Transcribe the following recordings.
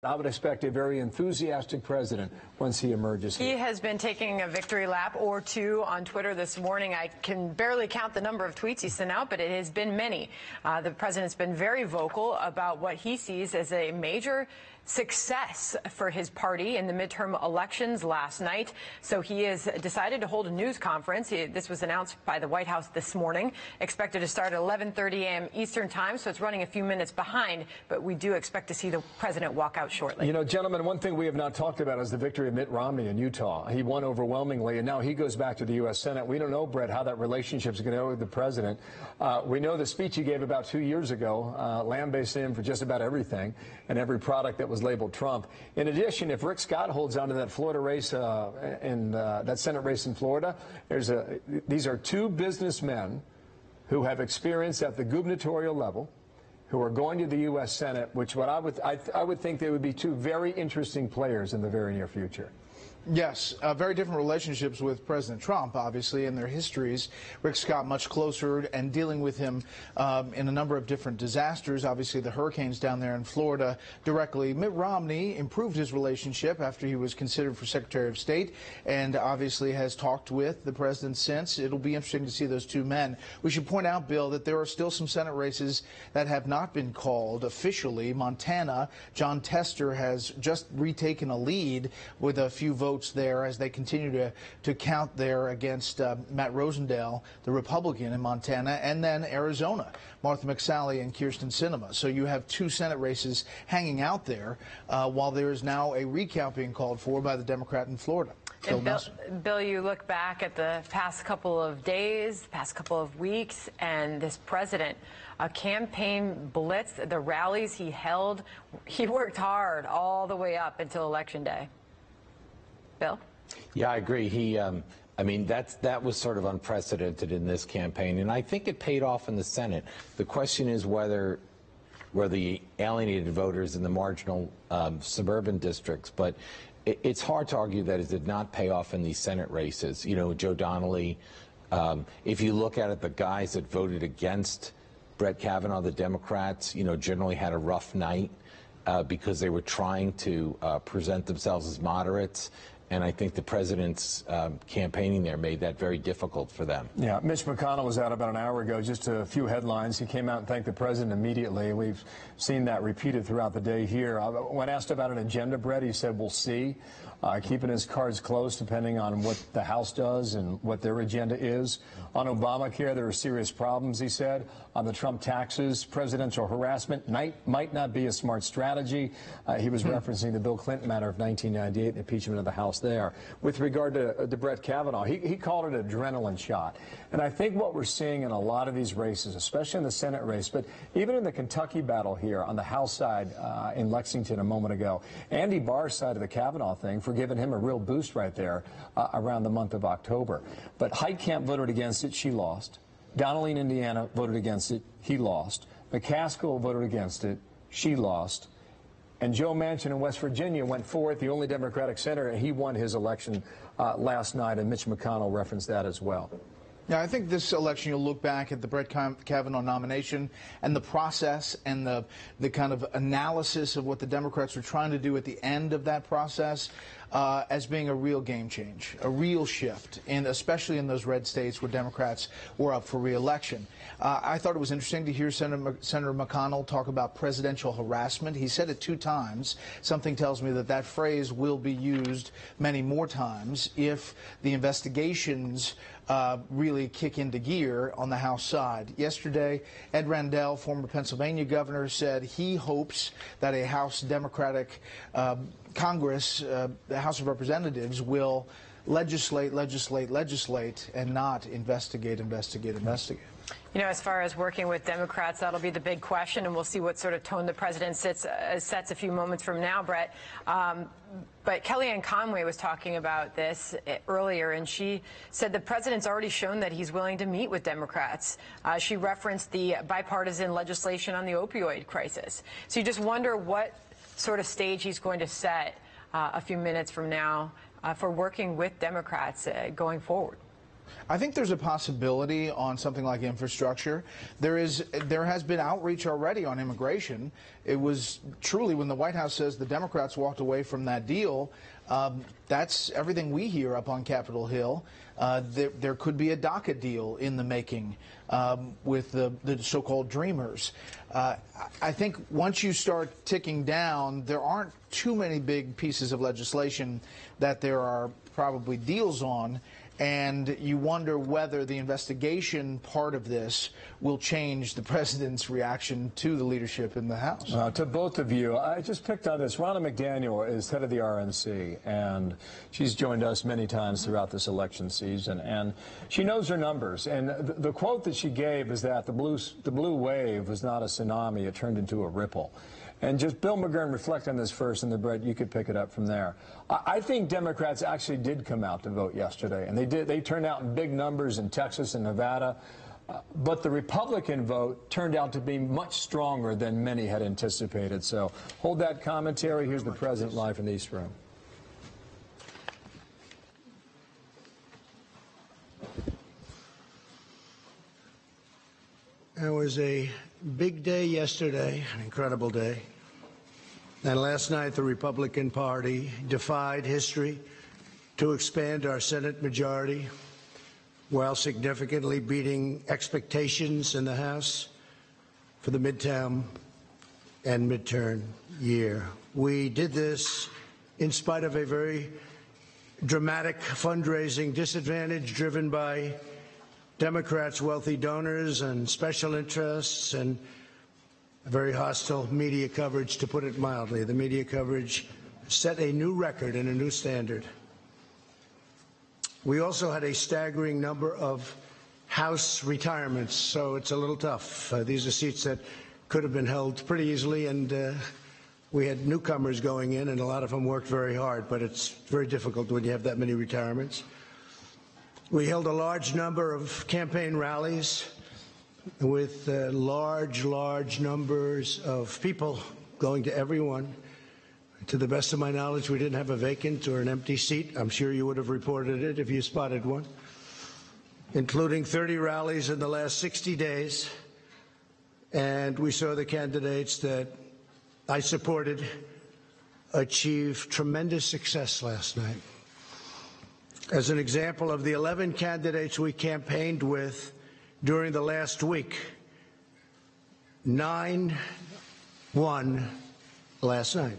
I would expect a very enthusiastic president once he emerges here. He has been taking a victory lap or two on Twitter this morning. I can barely count the number of tweets he sent out, but it has been many. The president's been very vocal about what he sees as a major success for his party in the midterm elections last night. So he has decided to hold a news conference. This was announced by the White House this morning, expected to start at 11:30 a.m. Eastern time. So it's running a few minutes behind, but we do expect to see the president walk out shortly. You know, gentlemen, one thing we have not talked about is the victory of Mitt Romney in Utah. He won overwhelmingly, and now he goes back to the U.S. Senate. We don't know, Brett, how that relationship is going to go with the president. We know the speech he gave about 2 years ago, lambasted him for just about everything and every product that was labeled Trump. In addition, if Rick Scott holds on to that Florida race, that Senate race in Florida, these are two businessmen who have experience at the gubernatorial level, who are going to the U.S. Senate, which I would think they would be two very interesting players in the very near future. Yes, very different relationships with President Trump, obviously, and their histories. Rick Scott much closer and dealing with him in a number of different disasters, obviously the hurricanes down there in Florida directly. Mitt Romney improved his relationship after he was considered for Secretary of State and obviously has talked with the president since. It'll be interesting to see those two men. We should point out, Bill, that there are still some Senate races that have not been called officially. Montana, John Tester has just retaken a lead with a few votes there as they continue to count there against Matt Rosendale, the Republican in Montana, and then Arizona, Martha McSally and Kirsten Sinema. So you have two Senate races hanging out there while there is now a recount being called for by the Democrat in Florida. Bill, you look back at the past couple of days, past couple of weeks, and this president, a campaign blitz, the rallies he held, he worked hard all the way up until Election Day. Bill? Yeah, I agree. I mean, that was sort of unprecedented in this campaign, and I think it paid off in the Senate. The question is whether the alienated voters in the marginal suburban districts, but it's hard to argue that it did not pay off in these Senate races. You know, Joe Donnelly, if you look at it, the guys that voted against Brett Kavanaugh, the Democrats, you know, generally had a rough night because they were trying to present themselves as moderates. And I think the president's campaigning there made that very difficult for them. Yeah, Mitch McConnell was out about an hour ago, just a few headlines. He came out and thanked the president immediately. We've seen that repeated throughout the day here. When asked about an agenda, Brett, he said, we'll see. Keeping his cards close depending on what the House does and what their agenda is. On Obamacare, there are serious problems, he said. On the Trump taxes, presidential harassment might not be a smart strategy. He was referencing the Bill Clinton matter of 1998, the impeachment of the House there. With regard to Brett Kavanaugh, he called it an adrenaline shot. And I think what we're seeing in a lot of these races, especially in the Senate race, but even in the Kentucky battle here on the House side in Lexington a moment ago, Andy Barr's side of the Kavanaugh thing for giving him a real boost right there around the month of October. But Heitkamp voted against it. She lost. Donnelly in Indiana voted against it. He lost. McCaskill voted against it. She lost. And Joe Manchin in West Virginia went forth, the only Democratic senator, and he won his election last night, and Mitch McConnell referenced that as well. Yeah, I think this election, you'll look back at the Brett Kavanaugh nomination and the process and the kind of analysis of what the Democrats were trying to do at the end of that process as being a real game change, a real shift, and especially in those red states where Democrats were up for re-election. I thought it was interesting to hear Senator McConnell talk about presidential harassment. He said it 2 times. Something tells me that that phrase will be used many more times if the investigations really kick into gear on the House side. Yesterday, Ed Rendell, former Pennsylvania governor, said he hopes that a House Democratic Congress, the House of Representatives, will legislate, and not investigate. You know, as far as working with Democrats, that'll be the big question, and we'll see what sort of tone the president sets a few moments from now, Brett. But Kellyanne Conway was talking about this earlier, and she said the president's already shown that he's willing to meet with Democrats. She referenced the bipartisan legislation on the opioid crisis. So you just wonder what sort of stage he's going to set a few minutes from now for working with Democrats going forward. I think there's a possibility on something like infrastructure. There has been outreach already on immigration. It was truly, when the White House says the Democrats walked away from that deal, that's everything we hear up on Capitol Hill. There could be a DACA deal in the making with the so-called Dreamers. I think once you start ticking down, there aren't too many big pieces of legislation that there are probably deals on. And you wonder whether the investigation part of this will change the president's reaction to the leadership in the House. To both of you, I just picked on this. Ronna McDaniel is head of the RNC, and she's joined us many times throughout this election season, and she knows her numbers. And the quote that she gave is that the blue wave was not a tsunami, it turned into a ripple. And just Bill McGurn, reflect on this first, and then Brett, you could pick it up from there. I think Democrats actually did come out to vote yesterday, and they did. They turned out in big numbers in Texas and Nevada. But the Republican vote turned out to be much stronger than many had anticipated. So hold that commentary. Here's the president live from the East Room. It was a big day yesterday, an incredible day. And last night, the Republican Party defied history to expand our Senate majority while significantly beating expectations in the House for the midterm and midterm year. We did this in spite of a very dramatic fundraising disadvantage driven by Democrats' wealthy donors and special interests and very hostile media coverage, to put it mildly. The media coverage set a new record and a new standard. We also had a staggering number of House retirements, so it's a little tough. These are seats that could have been held pretty easily, and we had newcomers going in, and a lot of them worked very hard, but it's very difficult when you have that many retirements. We held a large number of campaign rallies with large numbers of people going to everyone. To the best of my knowledge, we didn't have a vacant or an empty seat. I'm sure you would have reported it if you spotted one, including 30 rallies in the last 60 days. And we saw the candidates that I supported achieve tremendous success last night. As an example of the 11 candidates we campaigned with during the last week, 9 won last night.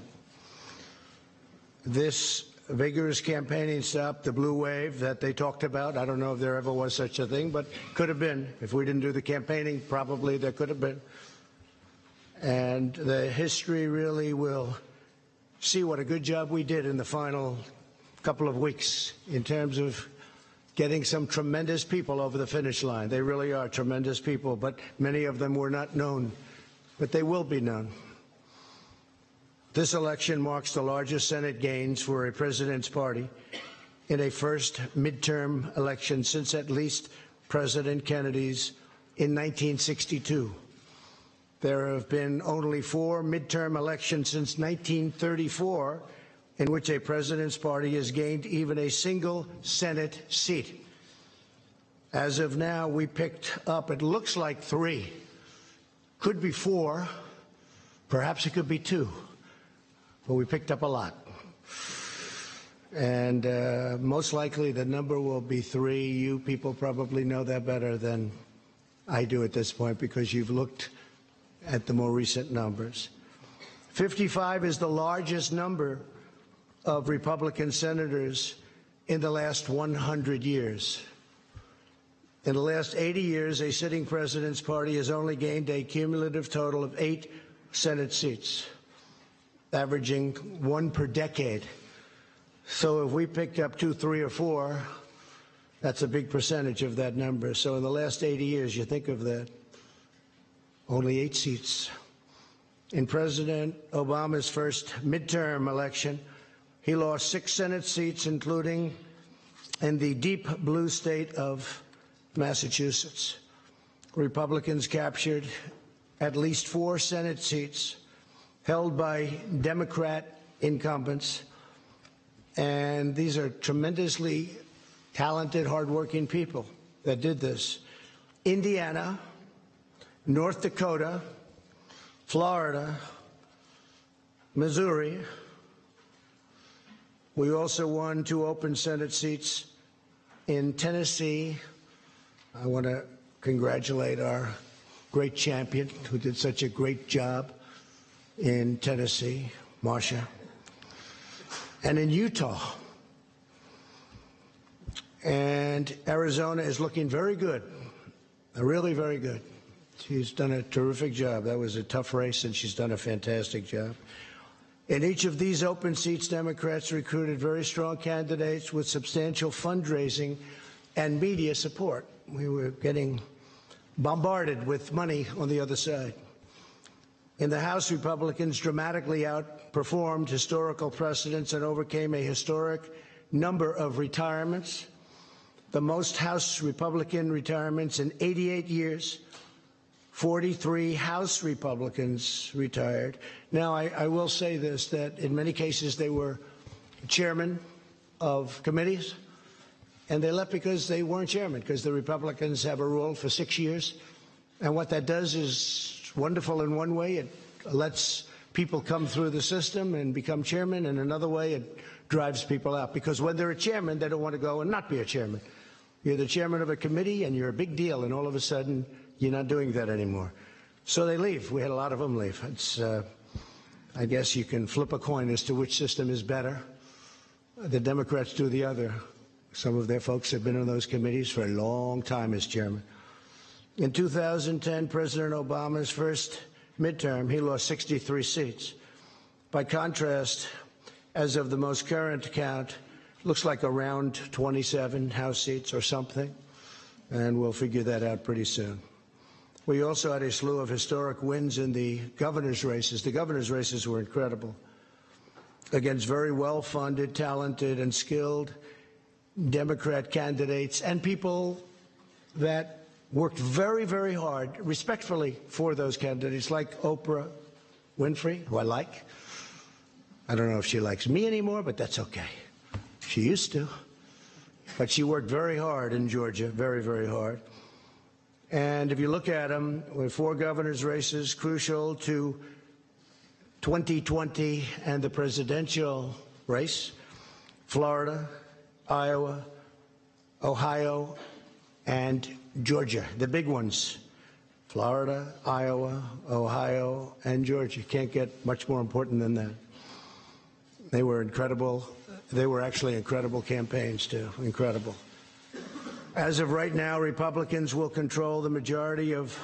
This vigorous campaigning stopped the blue wave that they talked about. I don't know if there ever was such a thing, but could have been. If we didn't do the campaigning, probably there could have been. And the history really will see what a good job we did in the final couple of weeks in terms of getting some tremendous people over the finish line. They really are tremendous people, but many of them were not known, but they will be known. This election marks the largest Senate gains for a president's party in a first midterm election since at least President Kennedy's in 1962. There have been only 4 midterm elections since 1934 in which a president's party has gained even a single Senate seat. As of now, we picked up, it looks like 3, could be 4, perhaps it could be 2, but we picked up a lot. And most likely the number will be 3. You people probably know that better than I do at this point because you've looked at the more recent numbers. 55 is the largest number of Republican senators in the last 100 years. In the last 80 years, a sitting president's party has only gained a cumulative total of 8 Senate seats, averaging 1 per decade. So if we picked up 2, 3, or 4, that's a big percentage of that number. So in the last 80 years, you think of that, only 8 seats. In President Obama's first midterm election, he lost 6 Senate seats, including in the deep blue state of Massachusetts. Republicans captured at least 4 Senate seats held by Democrat incumbents, and these are tremendously talented, hardworking people that did this. Indiana, North Dakota, Florida, Missouri. We also won 2 open Senate seats in Tennessee. I want to congratulate our great champion who did such a great job in Tennessee, Marsha. And in Utah. And Arizona is looking very good, really very good. She's done a terrific job. That was a tough race, and she's done a fantastic job. In each of these open seats, Democrats recruited very strong candidates with substantial fundraising and media support. We were getting bombarded with money on the other side. In the House, Republicans dramatically outperformed historical precedents and overcame a historic number of retirements, the most House Republican retirements in 88 years. 43 House Republicans retired. Now, I will say this, that in many cases they were chairmen of committees, and they left because they weren't chairmen, because the Republicans have a rule for 6 years. And what that does is wonderful in one way. It lets people come through the system and become chairman, and another way it drives people out. Because when they're a chairman, they don't want to go and not be a chairman. You're the chairman of a committee, and you're a big deal, and all of a sudden, you're not doing that anymore. So they leave. We had a lot of them leave. It's, I guess you can flip a coin as to which system is better. The Democrats do the other. Some of their folks have been on those committees for a long time as chairman. In 2010, President Obama's first midterm, he lost 63 seats. By contrast, as of the most current count, looks like around 27 House seats or something, and we'll figure that out pretty soon. We also had a slew of historic wins in the governor's races. The governor's races were incredible, against very well-funded, talented, and skilled Democrat candidates and people that worked very, very hard, respectfully, for those candidates, like Oprah Winfrey, who I like. I don't know if she likes me anymore, but that's okay. She used to. But she worked very hard in Georgia, very, very hard. And if you look at them, with 4 governor's races crucial to 2020 and the presidential race, Florida, Iowa, Ohio, and Georgia, the big ones. Florida, Iowa, Ohio, and Georgia. Can't get much more important than that. They were incredible. They were actually incredible campaigns, too. Incredible. As of right now, Republicans will control the majority of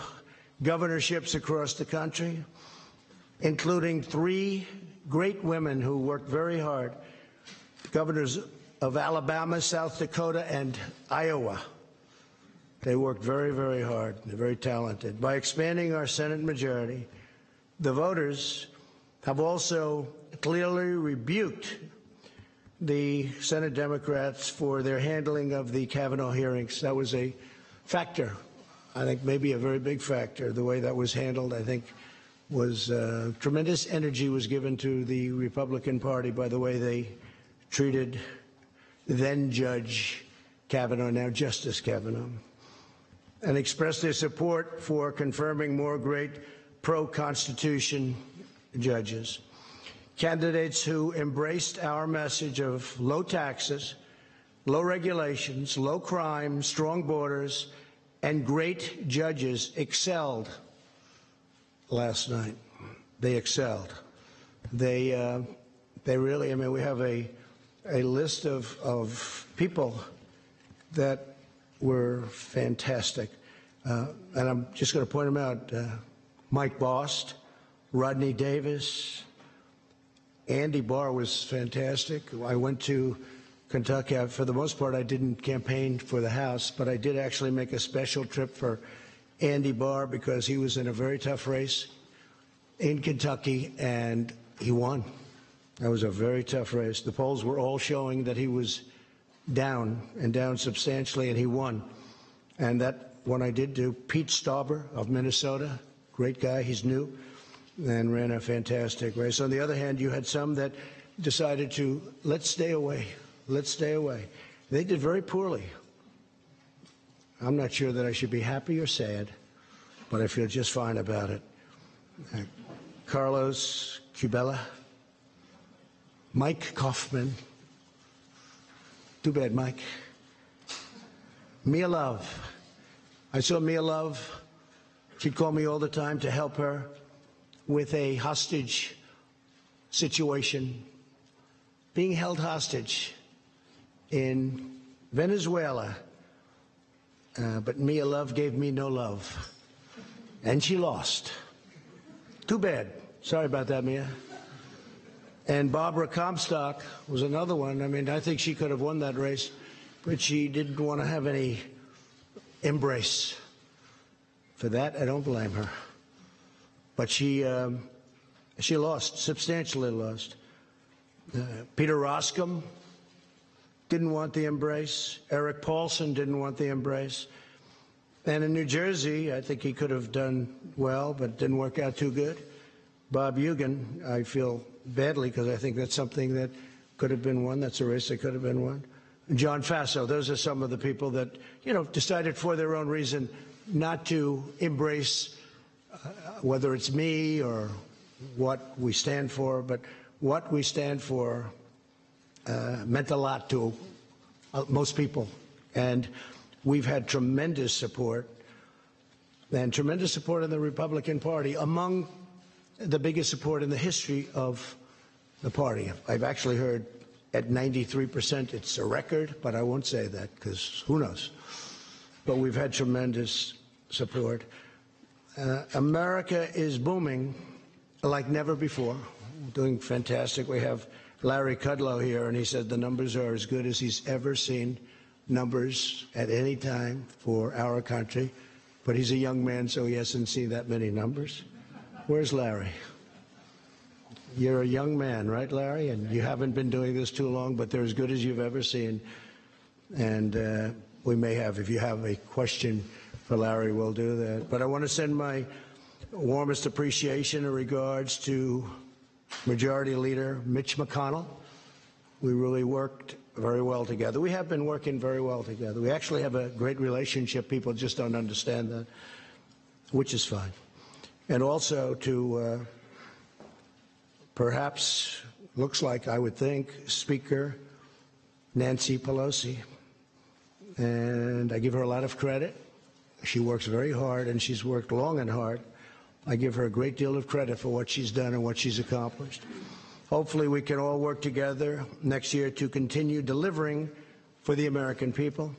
governorships across the country, including 3 great women who worked very hard, governors of Alabama, South Dakota, and Iowa. They worked very, very hard. They're very talented. By expanding our Senate majority, the voters have also clearly rebuked the Senate Democrats for their handling of the Kavanaugh hearings. That was a factor, I think maybe a very big factor. The way that was handled, I think, was tremendous energy was given to the Republican Party by the way they treated then Judge Kavanaugh, now Justice Kavanaugh, and expressed their support for confirming more great pro-Constitution judges. Candidates who embraced our message of low taxes, low regulations, low crime, strong borders, and great judges excelled last night. They excelled. They really, I mean, we have a list of people that were fantastic. And I'm just going to point them out. Mike Bost, Rodney Davis, Andy Barr was fantastic. I went to Kentucky. For the most part, I didn't campaign for the House, but I did actually make a special trip for Andy Barr because he was in a very tough race in Kentucky, and he won. That was a very tough race. The polls were all showing that he was down, and down substantially, and he won. And that one I did do. Pete Stauber of Minnesota, great guy. He's new. And ran a fantastic race. On the other hand, you had some that decided to, let's stay away. Let's stay away. They did very poorly. I'm not sure that I should be happy or sad, but I feel just fine about it. Carlos Cubella, Mike Kaufman, too bad, Mike. Mia Love. I saw Mia Love. She'd call me all the time to help her with a hostage situation, being held hostage in Venezuela. But Mia Love gave me no love, and she lost. Too bad. Sorry about that, Mia. And Barbara Comstock was another one. I mean, I think she could have won that race, but she didn't want to have any embrace. For that, I don't blame her. But she lost, substantially lost. Peter Roskam didn't want the embrace. Eric Paulson didn't want the embrace. And in New Jersey, I think he could have done well, but it didn't work out too good. Bob Eugen, I feel badly because I think that's something that could have been won. That's a race that could have been won. And John Faso, those are some of the people that, decided for their own reason not to embrace whether it's me or what we stand for, but what we stand for meant a lot to most people. And we've had tremendous support, and tremendous support in the Republican Party, among the biggest support in the history of the party. I've actually heard at 93% it's a record, but I won't say that because who knows. But we've had tremendous support. America is booming like never before. We're doing fantastic. We have Larry Kudlow here, and he said the numbers are as good as he's ever seen numbers at any time for our country. But he's a young man, so he hasn't seen that many numbers. Where's Larry? You're a young man, right, Larry? And you haven't been doing this too long, but they're as good as you've ever seen. And we may have, if you have a question for Larry, we'll do that. But I want to send my warmest appreciation and regards to Majority Leader Mitch McConnell. We really worked very well together. We have been working very well together. We actually have a great relationship. People just don't understand that, which is fine. And also to perhaps, looks like, I would think, Speaker Nancy Pelosi. And I give her a lot of credit. She works very hard, and she's worked long and hard. I give her a great deal of credit for what she's done and what she's accomplished. Hopefully we can all work together next year to continue delivering for the American people,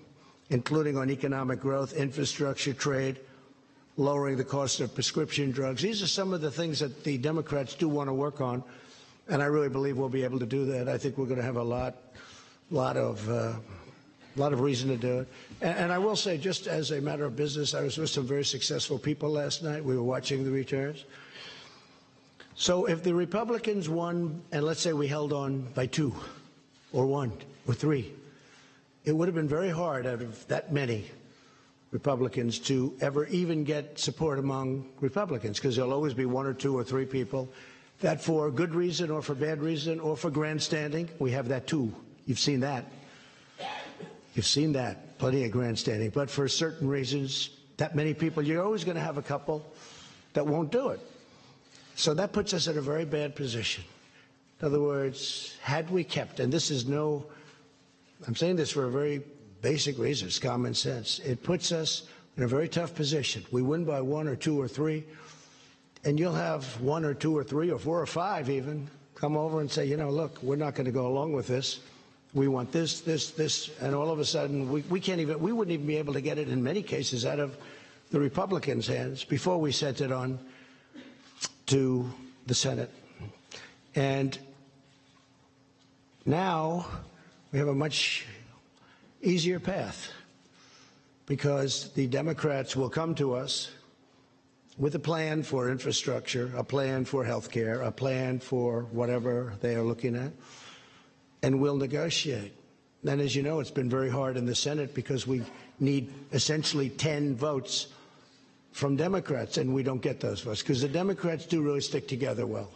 including on economic growth, infrastructure, trade, lowering the cost of prescription drugs. These are some of the things that the Democrats do want to work on, and I really believe we'll be able to do that. I think we're going to have a lot of reason to do it. And I will say, just as a matter of business, I was with some very successful people last night. We were watching the returns. So if the Republicans won, and let's say we held on by 2 or 1 or 3, it would have been very hard out of that many Republicans to ever even get support among Republicans, because there'll always be 1 or 2 or 3 people that, for good reason or for bad reason or for grandstanding, we have that too. You've seen that. You've seen that, plenty of grandstanding. But for certain reasons, that many people, you're always going to have a couple that won't do it. So that puts us in a very bad position. In other words, had we kept, and this is no, I'm saying this for a very basic reason, it's common sense. It puts us in a very tough position. We win by 1 or 2 or 3, and you'll have 1 or 2 or 3 or 4 or 5 even come over and say, look, we're not going to go along with this. We want this, and all of a sudden we wouldn't even be able to get it in many cases out of the Republicans' hands before we sent it on to the Senate. And now we have a much easier path, because the Democrats will come to us with a plan for infrastructure, a plan for health care, a plan for whatever they are looking at, and we'll negotiate. And as you know, it's been very hard in the Senate because we need essentially 10 votes from Democrats, and we don't get those votes because the Democrats do really stick together well.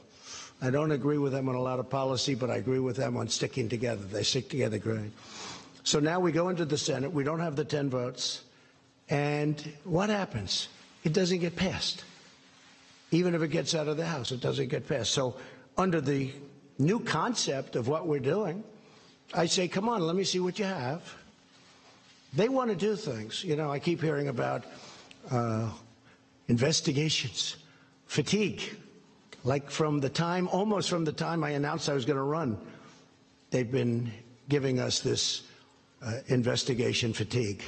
I don't agree with them on a lot of policy, but I agree with them on sticking together. They stick together great. So now we go into the Senate. We don't have the 10 votes. And what happens? It doesn't get passed. Even if it gets out of the House, it doesn't get passed. So under the new concept of what we're doing, I say, come on, let me see what you have. They want to do things. You know, I keep hearing about investigations, fatigue. Like almost from the time I announced I was going to run, they've been giving us this investigation fatigue.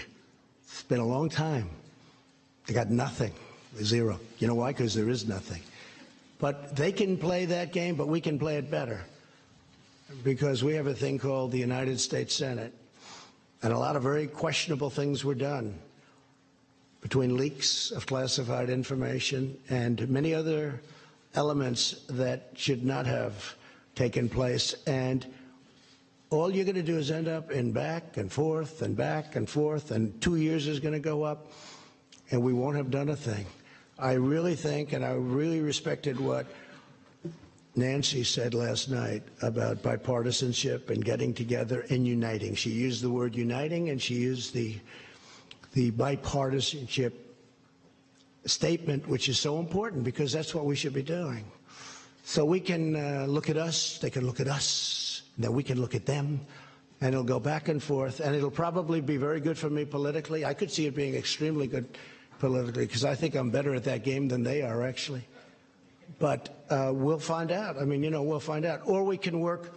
It's been a long time. They got nothing, zero. You know why? Because there is nothing. But they can play that game, but we can play it better. Because we have a thing called the United States Senate. And a lot of very questionable things were done between leaks of classified information and many other elements that should not have taken place. And all you're going to do is end up in back and forth and back and forth, and 2 years is going to go up, and we won't have done a thing. I really think, and I really respected what Nancy said last night about bipartisanship and getting together and uniting. She used the word uniting, and she used the bipartisanship statement, which is so important because that's what we should be doing. So we can look at us, they can look at us, then we can look at them, and it'll go back and forth, and it'll probably be very good for me politically. I could see it being extremely good politically because I think I'm better at that game than they are, actually. But we'll find out. I mean, you know, we'll find out. Or we can work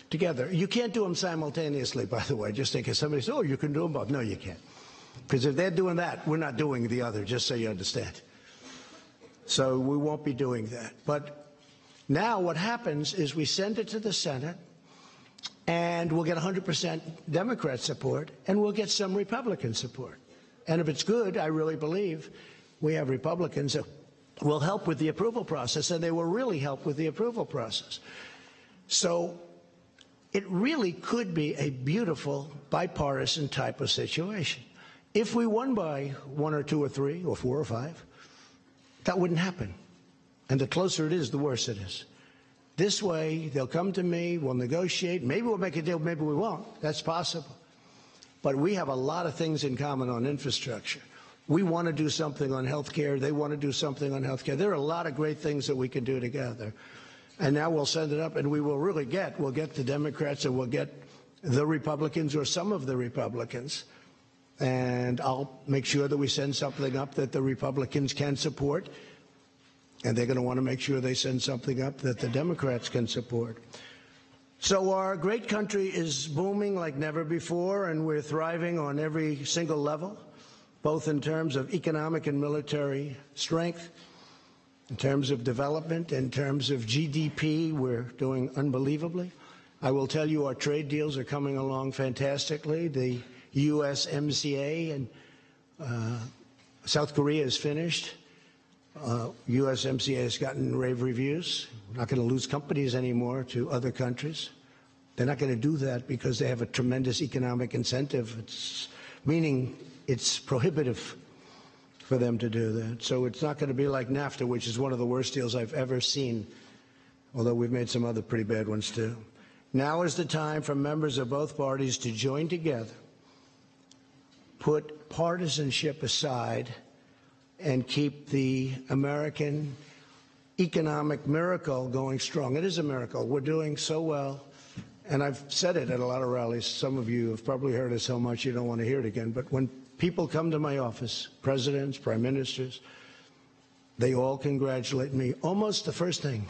together. You can't do them simultaneously, by the way, just in case somebody says, oh, you can do them both. No, you can't. Because if they're doing that, we're not doing the other, just so you understand. So we won't be doing that. But now what happens is we send it to the Senate, and we'll get 100% Democrat support, and we'll get some Republican support. And if it's good, I really believe we have Republicans that will help with the approval process, and they will really help with the approval process. So it really could be a beautiful bipartisan type of situation. If we won by 1 or 2 or 3 or 4 or 5, that wouldn't happen. And the closer it is, the worse it is. This way, they'll come to me, we'll negotiate, maybe we'll make a deal, maybe we won't. That's possible. But we have a lot of things in common on infrastructure. We want to do something on health care. They want to do something on health care. There are a lot of great things that we can do together. And now we'll send it up, and we will really we'll get the Democrats, and we'll get the Republicans or some of the Republicans. And I'll make sure that we send something up that the Republicans can support. And they're going to want to make sure they send something up that the Democrats can support. So our great country is booming like never before, and we're thriving on every single level, both in terms of economic and military strength, in terms of development, in terms of GDP, we're doing unbelievably. I will tell you our trade deals are coming along fantastically. The USMCA and South Korea is finished. USMCA has gotten rave reviews. We're not going to lose companies anymore to other countries. They're not going to do that because they have a tremendous economic incentive. Meaning it's prohibitive for them to do that. So it's not going to be like NAFTA, which is one of the worst deals I've ever seen, although we've made some other pretty bad ones too. Now is the time for members of both parties to join together, put partisanship aside, and keep the American economic miracle going strong. It is a miracle. We're doing so well. And I've said it at a lot of rallies. Some of you have probably heard it so much you don't want to hear it again. But when people come to my office, presidents, prime ministers, they all congratulate me almost the first thing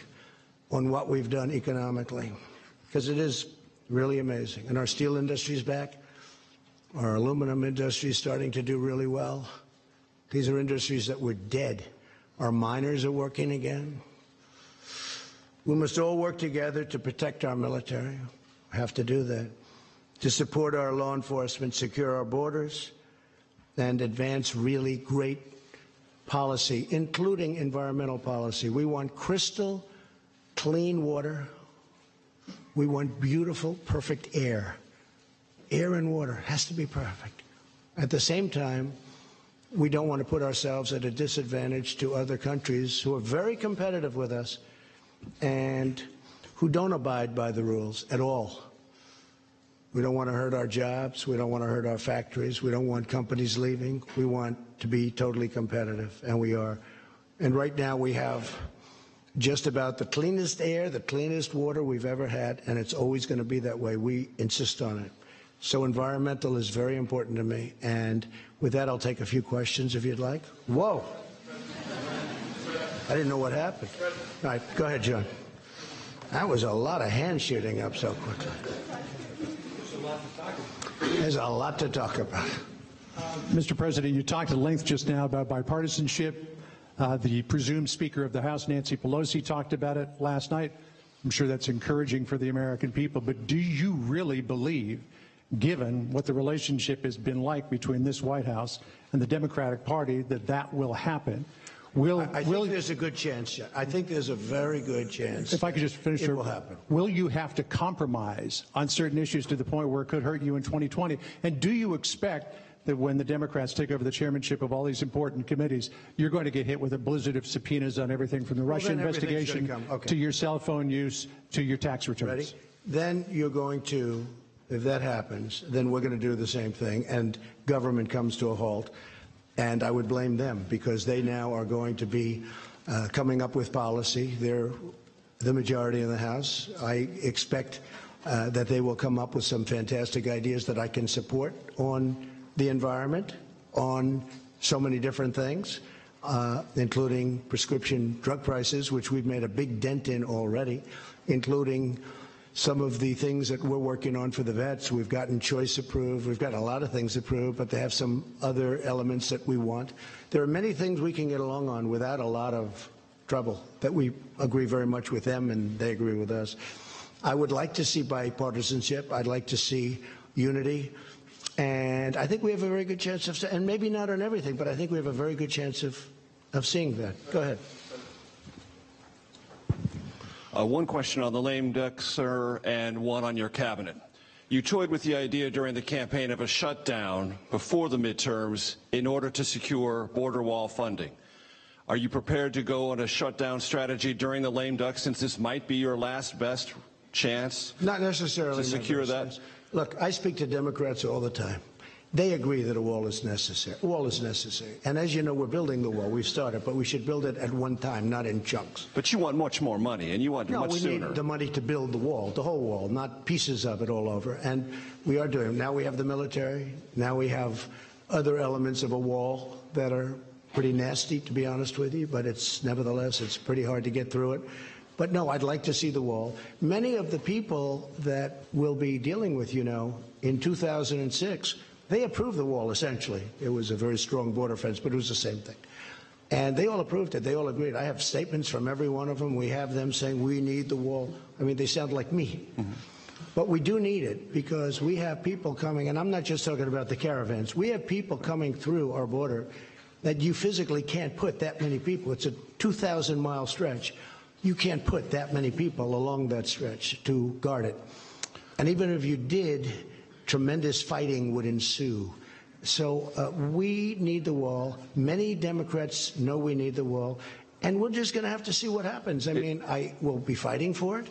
on what we've done economically, because it is really amazing. And our steel industry is back. Our aluminum industry is starting to do really well. These are industries that were dead. Our miners are working again. We must all work together to protect our military. We have to do that. To support our law enforcement, secure our borders, and advance really great policy, including environmental policy. We want crystal clean water. We want beautiful, perfect air. Air and water has to be perfect. At the same time, we don't want to put ourselves at a disadvantage to other countries who are very competitive with us and who don't abide by the rules at all. We don't want to hurt our jobs. We don't want to hurt our factories. We don't want companies leaving. We want to be totally competitive, and we are. And right now we have just about the cleanest air, the cleanest water we've ever had, and it's always going to be that way. We insist on it. So environmental is very important to me. And with that, I'll take a few questions if you'd like. Whoa. I didn't know what happened. All right, go ahead, John. That was a lot of hand shooting up so quickly. There's a lot to talk about. Mr. President, you talked at length just now about bipartisanship. The presumed Speaker of the House, Nancy Pelosi, talked about it last night. I'm sure that's encouraging for the American people. But do you really believe, given what the relationship has been like between this White House and the Democratic Party, that that will happen? I think there's a good chance. I think there's a very good chance. If I could just finish, it will happen. Will you have to compromise on certain issues to the point where it could hurt you in 2020? And do you expect that when the Democrats take over the chairmanship of all these important committees, you're going to get hit with a blizzard of subpoenas on everything from the Russia investigation to your cell phone use to your tax returns? Ready? Then you're going to, if that happens, then we're going to do the same thing, and government comes to a halt. And I would blame them because they now are going to be coming up with policy. They're the majority in the House. I expect that they will come up with some fantastic ideas that I can support on the environment, on so many different things, including prescription drug prices, which we've made a big dent in already, including some of the things that we're working on for the vets. We've gotten choice approved. We've got a lot of things approved, but they have some other elements that we want. There are many things we can get along on without a lot of trouble, that we agree very much with them and they agree with us. I would like to see bipartisanship. I'd like to see unity. And I think we have a very good chance of, and maybe not on everything, but I think we have a very good chance of seeing that. Go ahead. One question on the lame duck, sir, and one on your cabinet. You toyed with the idea during the campaign of a shutdown before the midterms in order to secure border wall funding. Are you prepared to go on a shutdown strategy during the lame duck, since this might be your last best chance? Not necessarily to secure that. Look, I speak to Democrats all the time. They agree that a wall is necessary. A wall is necessary. And as you know, we're building the wall. We've started, but we should build it at one time, not in chunks. But you want much more money, and you want it much sooner. No, we need the money to build the wall, the whole wall, not pieces of it all over. And we are doing it. Now we have the military. Now we have other elements of a wall that are pretty nasty, to be honest with you, but nevertheless, it's pretty hard to get through it. But no, I'd like to see the wall. Many of the people that we'll be dealing with, you know, in 2006, they approved the wall, essentially. It was a very strong border fence, but it was the same thing. And they all approved it. They all agreed. I have statements from every one of them. We have them saying, we need the wall. I mean, they sound like me. Mm-hmm. But we do need it because we have people coming, and I'm not just talking about the caravans. We have people coming through our border that you physically can't put that many people. It's a 2,000-mile stretch. You can't put that many people along that stretch to guard it. And even if you did, tremendous fighting would ensue. So we need the wall. Many Democrats know we need the wall. And we're just going to have to see what happens. I mean, I will be fighting for it.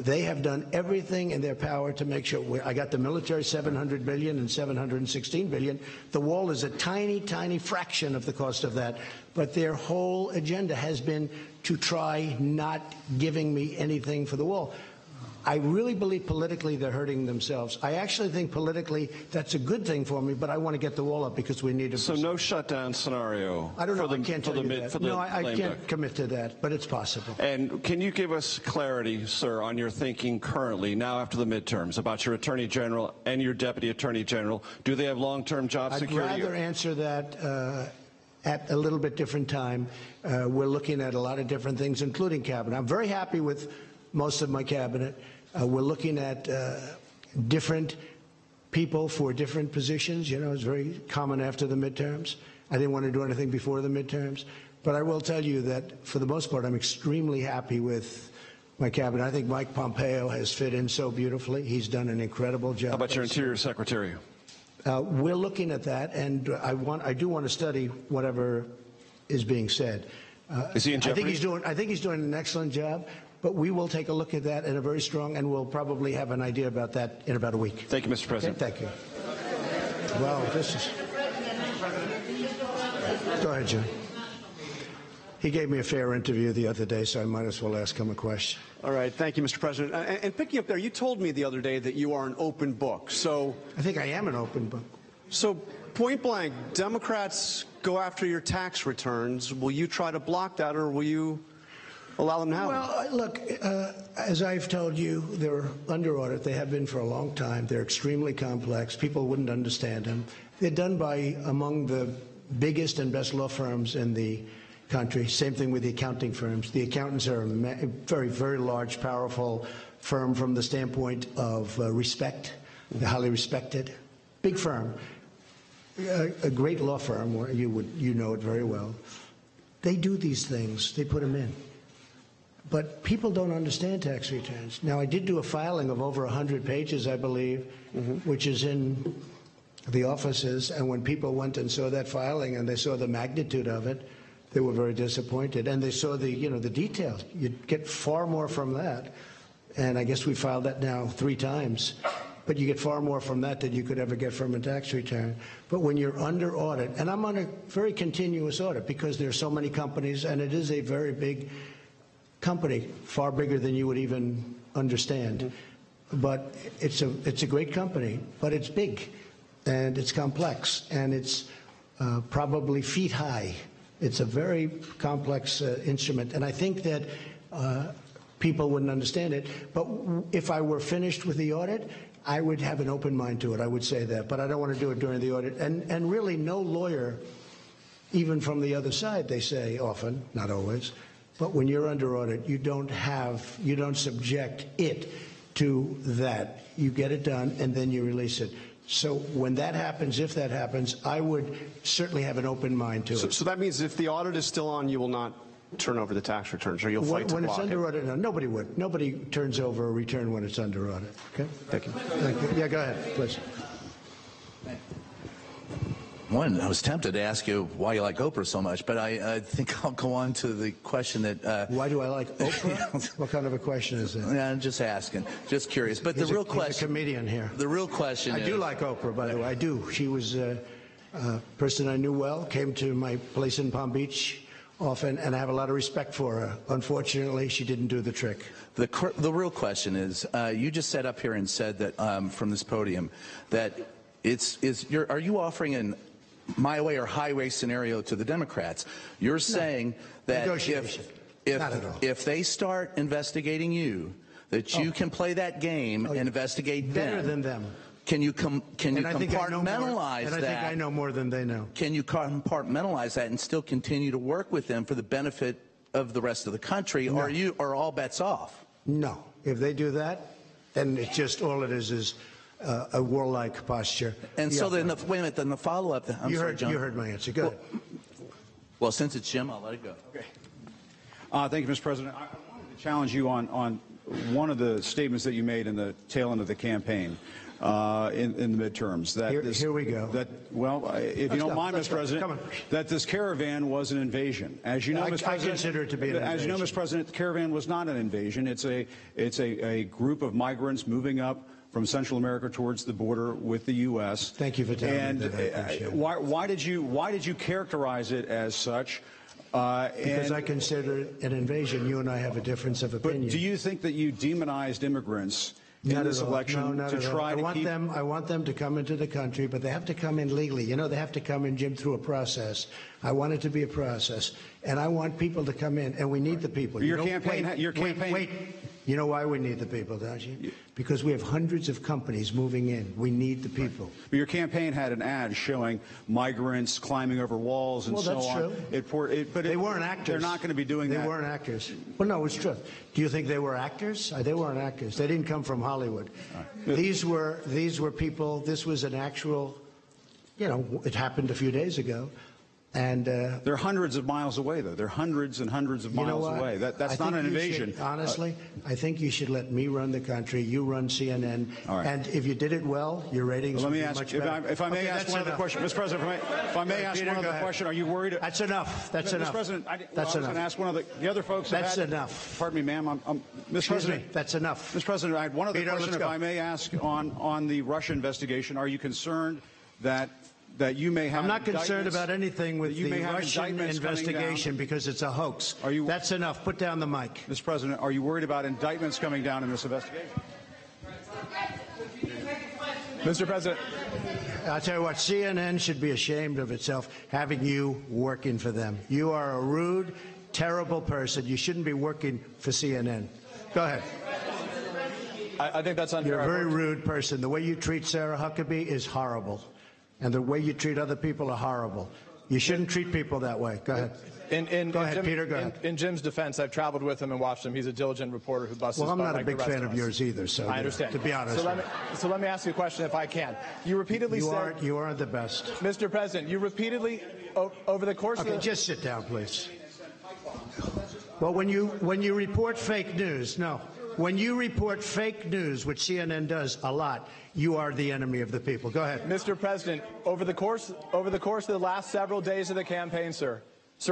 They have done everything in their power to make sure. I got the military $700 billion and $716 billion. The wall is a tiny, tiny fraction of the cost of that. But their whole agenda has been to try not giving me anything for the wall. I really believe politically they're hurting themselves. I actually think politically that's a good thing for me, but I want to get the wall up because we need it. So no shutdown scenario? I don't know. I can't tell you that. No, I can't commit to that, but it's possible. And can you give us clarity, sir, on your thinking currently, now after the midterms, about your Attorney General and your Deputy Attorney General? Do they have long-term job security? I'd rather answer that at a little bit different time. We're looking at a lot of different things, including cabinet. I'm very happy with most of my cabinet. We're looking at different people for different positions. You know, it's very common after the midterms. I didn't want to do anything before the midterms. But I will tell you that, for the most part, I'm extremely happy with my cabinet. I think Mike Pompeo has fit in so beautifully. He's done an incredible job. How about your Interior Secretary? We're looking at that, and I do want to study whatever is being said. Is he in jeopardy? I think he's doing an excellent job. but we will take a look at that in a very strong, and we'll probably have an idea about that in about a week. Thank you, Mr. President. Okay, thank you. Well, this is... Go ahead, John. He gave me a fair interview the other day, so I might as well ask him a question. All right. Thank you, Mr. President. And picking up there, you told me the other day that you are an open book. So I think I am an open book. So point blank, Democrats go after your tax returns. Will you try to block that, or will you allow them to have them? Well, look, as I've told you, they're under audit. They have been for a long time. They're extremely complex. People wouldn't understand them. They're done by among the biggest and best law firms in the country. Same thing with the accounting firms. The accountants are a very, very large, powerful firm from the standpoint of respect. They're highly respected. Big firm. A great law firm, where you know it very well. They do these things. They put them in. But people don't understand tax returns. Now, I did do a filing of over 100 pages, I believe, which is in the offices. And when people went and saw that filing and they saw the magnitude of it, they were very disappointed. And they saw the detail. You'd get far more from that. And I guess we filed that now 3 times. But you get far more from that than you could ever get from a tax return. But when you're under audit, and I'm on a very continuous audit because there are so many companies, and it is a very big company, far bigger than you would even understand. But it's a great company, but it's big, and it's complex, and it's probably feet high. It's a very complex instrument, and I think that people wouldn't understand it. But if I were finished with the audit, I would have an open mind to it. I would say that, but I don't want to do it during the audit. And really, no lawyer, even from the other side, they say often, not always, but when you're under audit, you don't subject it to that. You get it done, and then you release it. So when that happens, if that happens, I would certainly have an open mind to it. So that means if the audit is still on, you will not turn over the tax returns, or you'll fight to block it? When it's under audit, no, nobody would. Nobody turns over a return when it's under audit. Okay? Thank you. Thank you. Yeah, go ahead, please. One, I was tempted to ask you why you like Oprah so much, but I think I'll go on to the question that... why do I like Oprah? What kind of a question is that? Yeah, I'm just asking. Just curious. But the real question... He's a comedian here. The real question is... I do like Oprah, by the way. I do. She was a person I knew well, came to my place in Palm Beach often, and I have a lot of respect for her. Unfortunately, she didn't do the trick. The real question is, you just sat up here and said that from this podium that are you offering an my way or highway scenario to the Democrats? You're saying that if they start investigating you, that you can play that game and investigate them. Better than them. Can you compartmentalize that? And I think I know more than they know. Can you compartmentalize that and still continue to work with them for the benefit of the rest of the country, No. or are all bets off? No. If they do that, then it's just all it is a warlike posture. And so then, wait a minute, then the follow-up... You heard my answer. Go ahead. Well, since it's Jim, I'll let it go. Okay. Thank you, Mr. President. I wanted to challenge you on one of the statements that you made in the tail end of the campaign. In the midterms. Here we go. If you don't mind, Mr. President, that this caravan was an invasion. As you know, Mr. President, I consider it to be an invasion. As you know, Mr. President, the caravan was not an invasion. It's a group of migrants moving up from Central America towards the border with the U.S. Thank you for telling me that. I appreciate it. Why did you characterize it as such? Because I consider it an invasion. You and I have a difference of opinion. But do you think that you demonized immigrants in this election to try to keep... I want them to come into the country, but they have to come in legally. You know, they have to come in, Jim, through a process. I want it to be a process, and I want people to come in, and we need the people. Your campaign... Wait. You know why we need the people, don't you? Because we have hundreds of companies moving in. We need the people. But your campaign had an ad showing migrants climbing over walls and so on. Well, that's true. But they weren't actors. They're not going to be doing that. They weren't actors. Well, no, it's true. Do you think they were actors? They weren't actors. They didn't come from Hollywood. Right. These were people. This was an actual, it happened a few days ago. And they're hundreds of miles away, though. They're hundreds and hundreds of miles away. That's not an invasion. Honestly, I think you should let me run the country. You run CNN. All right. And if you did it well, your ratings would be much better. If I may ask one other question, Mr. President, if I may ask one other question, are you worried? That's enough. That's enough. Mr. President, that's I was going to ask one of the other folks. That's enough. Pardon me, ma'am. Mr. President, that's enough. Mr. President, I had one other question, if I may ask, on the Russia investigation. Are you concerned that you may have? I'm not concerned about anything with the Russian investigation because it's a hoax. That's enough. Put down the mic. Mr. President, are you worried about indictments coming down in this investigation? Mr. President. I'll tell you what, CNN should be ashamed of itself having you working for them. You are a rude, terrible person. You shouldn't be working for CNN. Go ahead. I think that's unfair. You're a very rude person. The way you treat Sarah Huckabee is horrible. And the way you treat other people are horrible. You shouldn't treat people that way. Go ahead. Go ahead, Peter. Go ahead. In Jim's defense, I've traveled with him and watched him. He's a diligent reporter who busts. Well, I'm not a big fan of yours either. So I understand. To be honest. So let me ask you a question, if I can. You repeatedly said you aren't the best, Mr. President. You repeatedly over the course. Okay, just sit down, please. Well, when you report fake news, when you report fake news, which CNN does a lot, you are the enemy of the people. Go ahead. Mr. President, over the course of the last several days of the campaign, sir,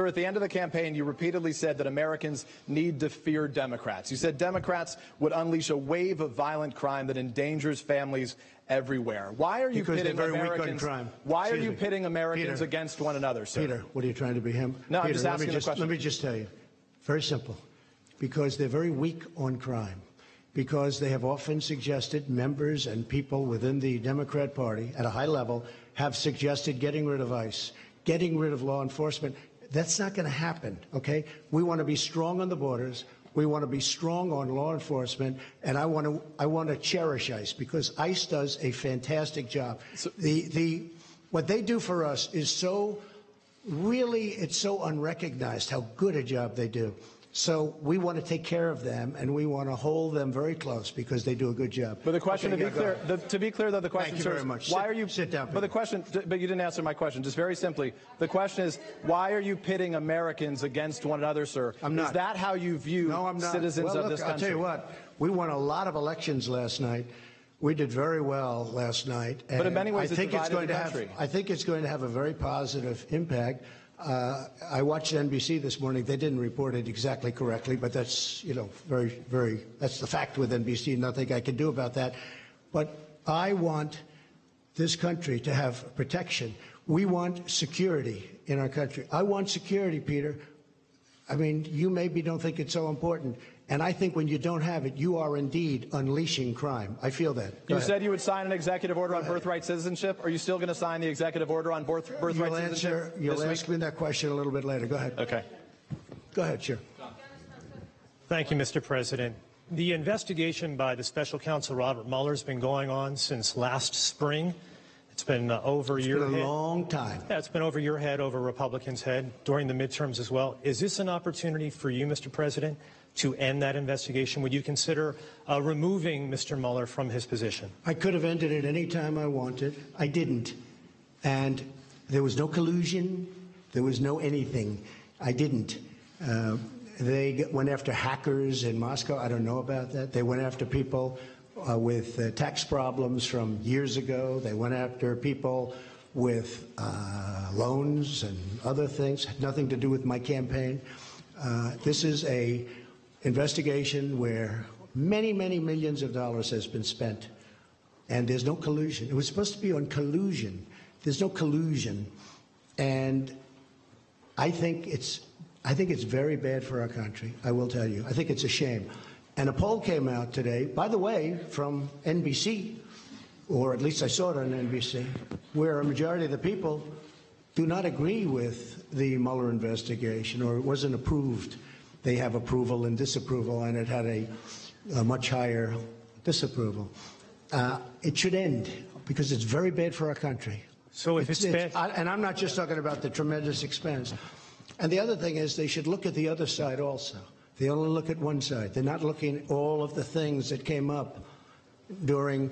at the end of the campaign, you repeatedly said that Americans need to fear Democrats. You said Democrats would unleash a wave of violent crime that endangers families everywhere. Why are you pitting Americans? Why are you pitting Americans against one another, sir? Peter, what are you trying to be him? No, Peter, I'm just asking a question. Let me just tell you, very simple, because they're very weak on crime. Because they have often suggested, members and people within the Democrat Party at a high level have suggested getting rid of ICE, getting rid of law enforcement. That's not going to happen, okay? We want to be strong on the borders. We want to be strong on law enforcement, and I want to cherish ICE because ICE does a fantastic job. So, what they do for us is it's so unrecognized how good a job they do. So we want to take care of them, and we want to hold them very close because they do a good job. But the question, to be clear, though, the question, Thank you very much. Why are you sit down? But you didn't answer my question. Just very simply, the question is, why are you pitting Americans against one another, sir? I'm not. Is that how you view citizens of this country? I'll tell you what. We won a lot of elections last night. We did very well last night. But in many ways, I think it's going to have a very positive impact. I watched NBC this morning. They didn't report it exactly correctly, but that's, that's the fact with NBC. Nothing I can do about that. But I want this country to have protection. We want security in our country. I want security, Peter. I mean, you maybe don't think it's so important. And I think when you don't have it, you are indeed unleashing crime. I feel that. You said you would sign an executive order on birthright citizenship. Are you still going to sign the executive order on birthright citizenship? You'll ask me that question a little bit later. Go ahead. Okay. Go ahead, Chair. Thank you, Mr. President. The investigation by the special counsel Robert Mueller has been going on since last spring. It's been over your head. It's been a long time. Yeah, it's been over your head, over Republicans' head, during the midterms as well. Is this an opportunity for you, Mr. President, to end that investigation? Would you consider removing Mr. Mueller from his position? I could have ended it any time I wanted. I didn't. And there was no collusion. There was no anything. I didn't. They went after hackers in Moscow. I don't know about that. They went after people with tax problems from years ago. They went after people with loans and other things. Had nothing to do with my campaign. This is a investigation where many, many millions of dollars has been spent, and there's no collusion. It was supposed to be on collusion. There's no collusion, and I think it's very bad for our country. I will tell you. I think it's a shame. And a poll came out today, by the way, from NBC, or at least I saw it on NBC, where a majority of the people do not agree with the Mueller investigation, or it wasn't approved. They have approval and disapproval, and it had a much higher disapproval. It should end because it's very bad for our country. So if it's bad, and I'm not just talking about the tremendous expense. And the other thing is they should look at the other side also. They only look at one side. They're not looking at all of the things that came up during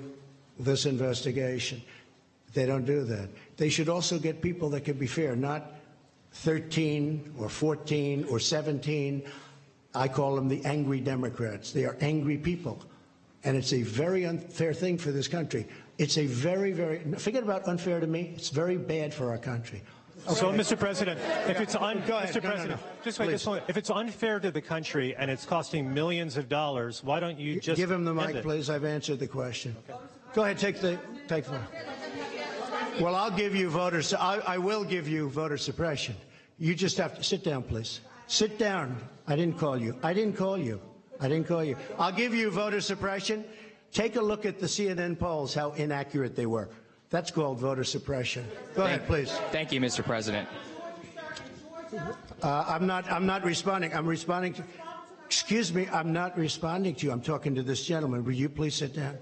this investigation. They don't do that. They should also get people that can be fair, not 13 or 14 or 17. I call them the angry Democrats. They are angry people. And it's a very unfair thing for this country. It's a very, very, forget about unfair to me, it's very bad for our country. Okay. So, Mr. President, if it's Mr. President, just wait, if it's unfair to the country and it's costing millions of dollars, why don't you just give him the mic, please? I've answered the question. Okay. Go ahead, take the. Well, I'll give you voters. I will give you voter suppression. You just have to sit down, please. Sit down. I didn't call you. I didn't call you. I didn't call you. I'll give you voter suppression. Take a look at the CNN polls, how inaccurate they were. That's called voter suppression. Go ahead, please. Thank you, Mr. President. I'm not responding. I'm responding to. Excuse me. I'm not responding to you. I'm talking to this gentleman. Will you please sit down?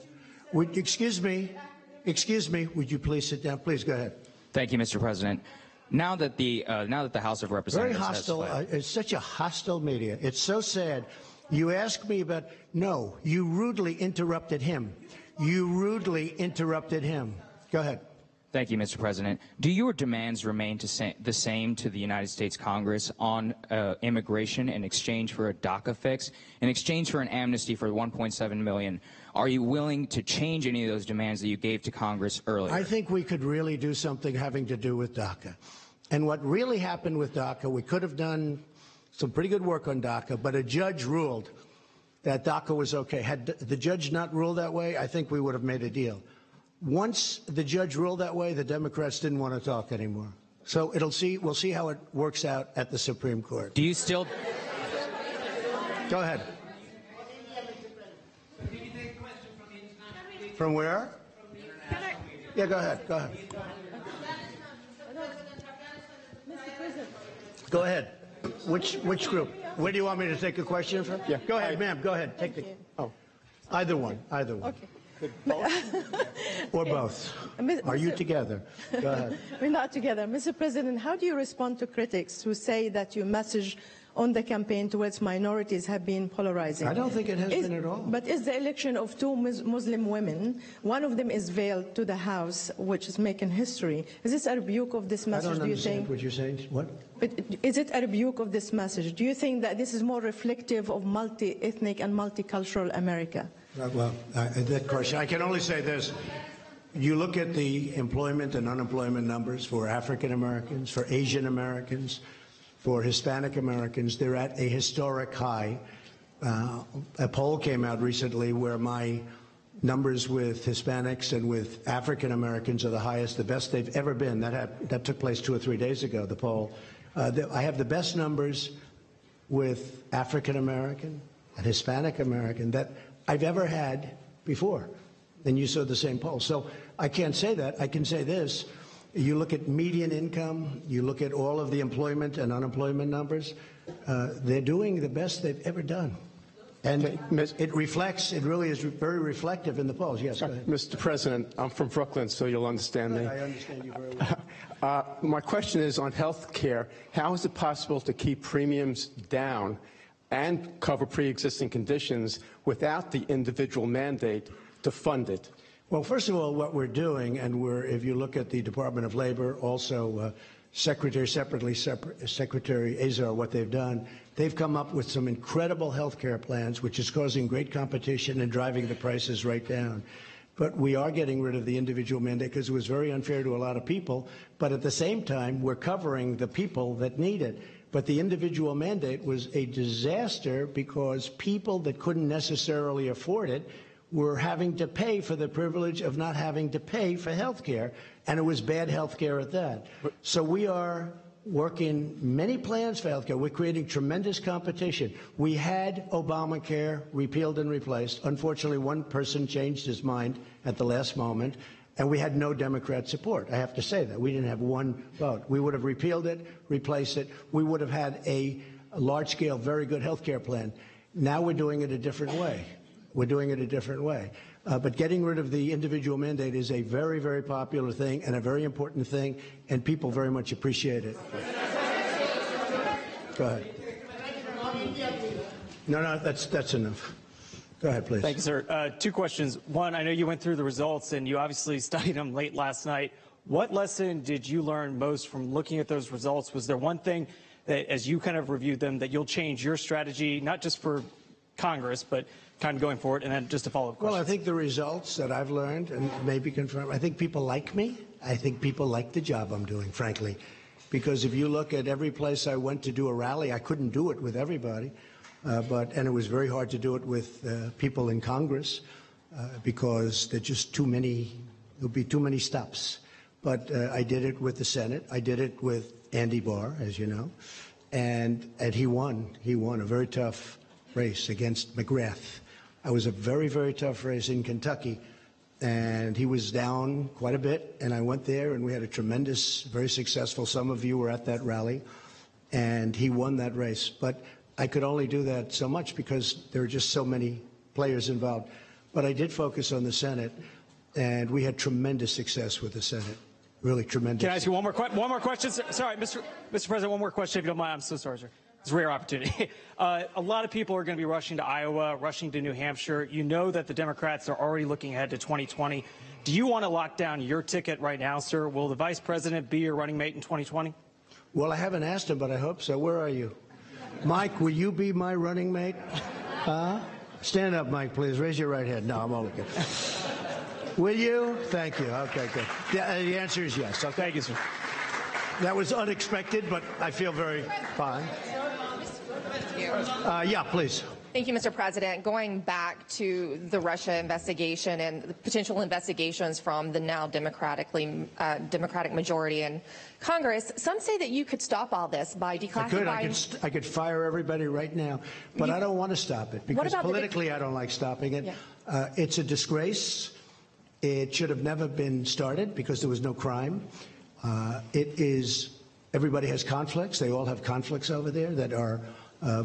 Excuse me. Excuse me. Would you please sit down? Please go ahead. Thank you, Mr. President. Now that the House of Representatives very hostile. It's such a hostile media. It's so sad. You asked me about. No, you rudely interrupted him. You rudely interrupted him. Go ahead. Thank you, Mr. President. Do your demands remain the same to the United States Congress on immigration in exchange for a DACA fix, in exchange for an amnesty for 1.7 million? Are you willing to change any of those demands that you gave to Congress earlier? I think we could really do something having to do with DACA. And what really happened with DACA, we could have done some pretty good work on DACA, but a judge ruled that DACA was okay. Had the judge not ruled that way, I think we would have made a deal. Once the judge ruled that way, the Democrats didn't want to talk anymore. So we'll see how it works out at the Supreme Court. Do you still? Go ahead. From where? Yeah, go ahead. Go ahead. Go ahead. Which group? Where do you want me to take a question from? Yeah. Go ahead, ma'am. Go ahead. Take the. Oh, either one. Either one. Okay. Or both. Are you together? Go ahead. We're not together. Mr. President, how do you respond to critics who say that your message on the campaign towards minorities have been polarizing? I don't think it has been at all. But is the election of two Muslim women, one of them is veiled to the House, which is making history. Is this a rebuke of this message, do you think? I don't understand what you're saying. What? But is it a rebuke of this message? Do you think that this is more reflective of multi-ethnic and multicultural America? Well, that question, I can only say this. You look at the employment and unemployment numbers for African Americans, for Asian Americans, for Hispanic Americans, they're at a historic high. A poll came out recently where my numbers with Hispanics and with African Americans are the highest, the best they've ever been. That took place 2 or 3 days ago, the poll. I have the best numbers with African American and Hispanic American that I've ever had before. And you saw the same poll. So I can't say that. I can say this. You look at median income, you look at all of the employment and unemployment numbers, they're doing the best they've ever done. And it really is very reflective in the polls. Yes, go ahead. Mr. President, I'm from Brooklyn, so you'll understand me. I understand you very well. My question is on health care. How is it possible to keep premiums down and cover pre-existing conditions without the individual mandate to fund it? Well, first of all, what we're doing, and if you look at the Department of Labor, also Secretary Azar, what they've done, they've come up with some incredible health care plans, which is causing great competition and driving the prices right down. But we are getting rid of the individual mandate because it was very unfair to a lot of people. But at the same time, we're covering the people that need it. But the individual mandate was a disaster because people that couldn't necessarily afford it were having to pay for the privilege of not having to pay for health care, and it was bad health care at that. So we are working many plans for health care. We're creating tremendous competition. We had Obamacare repealed and replaced. Unfortunately, one person changed his mind at the last moment, and we had no Democrat support. I have to say that. We didn't have one vote. We would have repealed it, replaced it. We would have had a large-scale, very good health care plan. Now we're doing it a different way. We're doing it a different way. But getting rid of the individual mandate is a very, very popular thing and a very important thing, and people very much appreciate it. Go ahead. No, that's enough. Go ahead, please. Thank you, sir. 2 questions. One, I know you went through the results, and you obviously studied them late last night. What lesson did you learn most from looking at those results? Was there one thing that, as you kind of reviewed them, that you'll change your strategy, not just for Congress, but kind of going forward? And then just a follow-up question. Well, I think the results that I've learned and maybe confirmed, I think people like me. I think people like the job I'm doing, frankly. Because if you look at every place I went to do a rally, I couldn't do it with everybody. And it was very hard to do it with people in Congress because there's just too many, there'll be too many stops. But I did it with the Senate. I did it with Andy Barr, as you know. And he won. He won a very tough race against McGrath. It was a very, very tough race in Kentucky. And he was down quite a bit. And I went there, and we had a tremendous, very successful, some of you were at that rally. And he won that race. But I could only do that so much because there are just so many players involved. But I did focus on the Senate, and we had tremendous success with the Senate. Really tremendous. Can I ask you one more question? Sorry, Mr. President, one more question, if you don't mind. I'm so sorry, sir. It's a rare opportunity. A lot of people are going to be rushing to Iowa, rushing to New Hampshire. You know that the Democrats are already looking ahead to 2020. Do you want to lock down your ticket right now, sir? Will the vice president be your running mate in 2020? Well, I haven't asked him, but I hope so. Where are you? Mike, will you be my running mate? Stand up, Mike, please. Raise your right hand. No, I'm only kidding. Will you? Thank you. Okay, good. The answer is yes. Okay. Thank you, sir. That was unexpected, but I feel very fine. Yeah, please. Thank you, Mr. President. Going back to the Russia investigation and the potential investigations from the now Democratic majority in Congress, some say that you could stop all this by declassifying. I could fire everybody right now, but I don't want to stop it because politically I don't like stopping it. Yeah. It's a disgrace. It should have never been started because there was no crime. Everybody has conflicts. They all have conflicts over there that are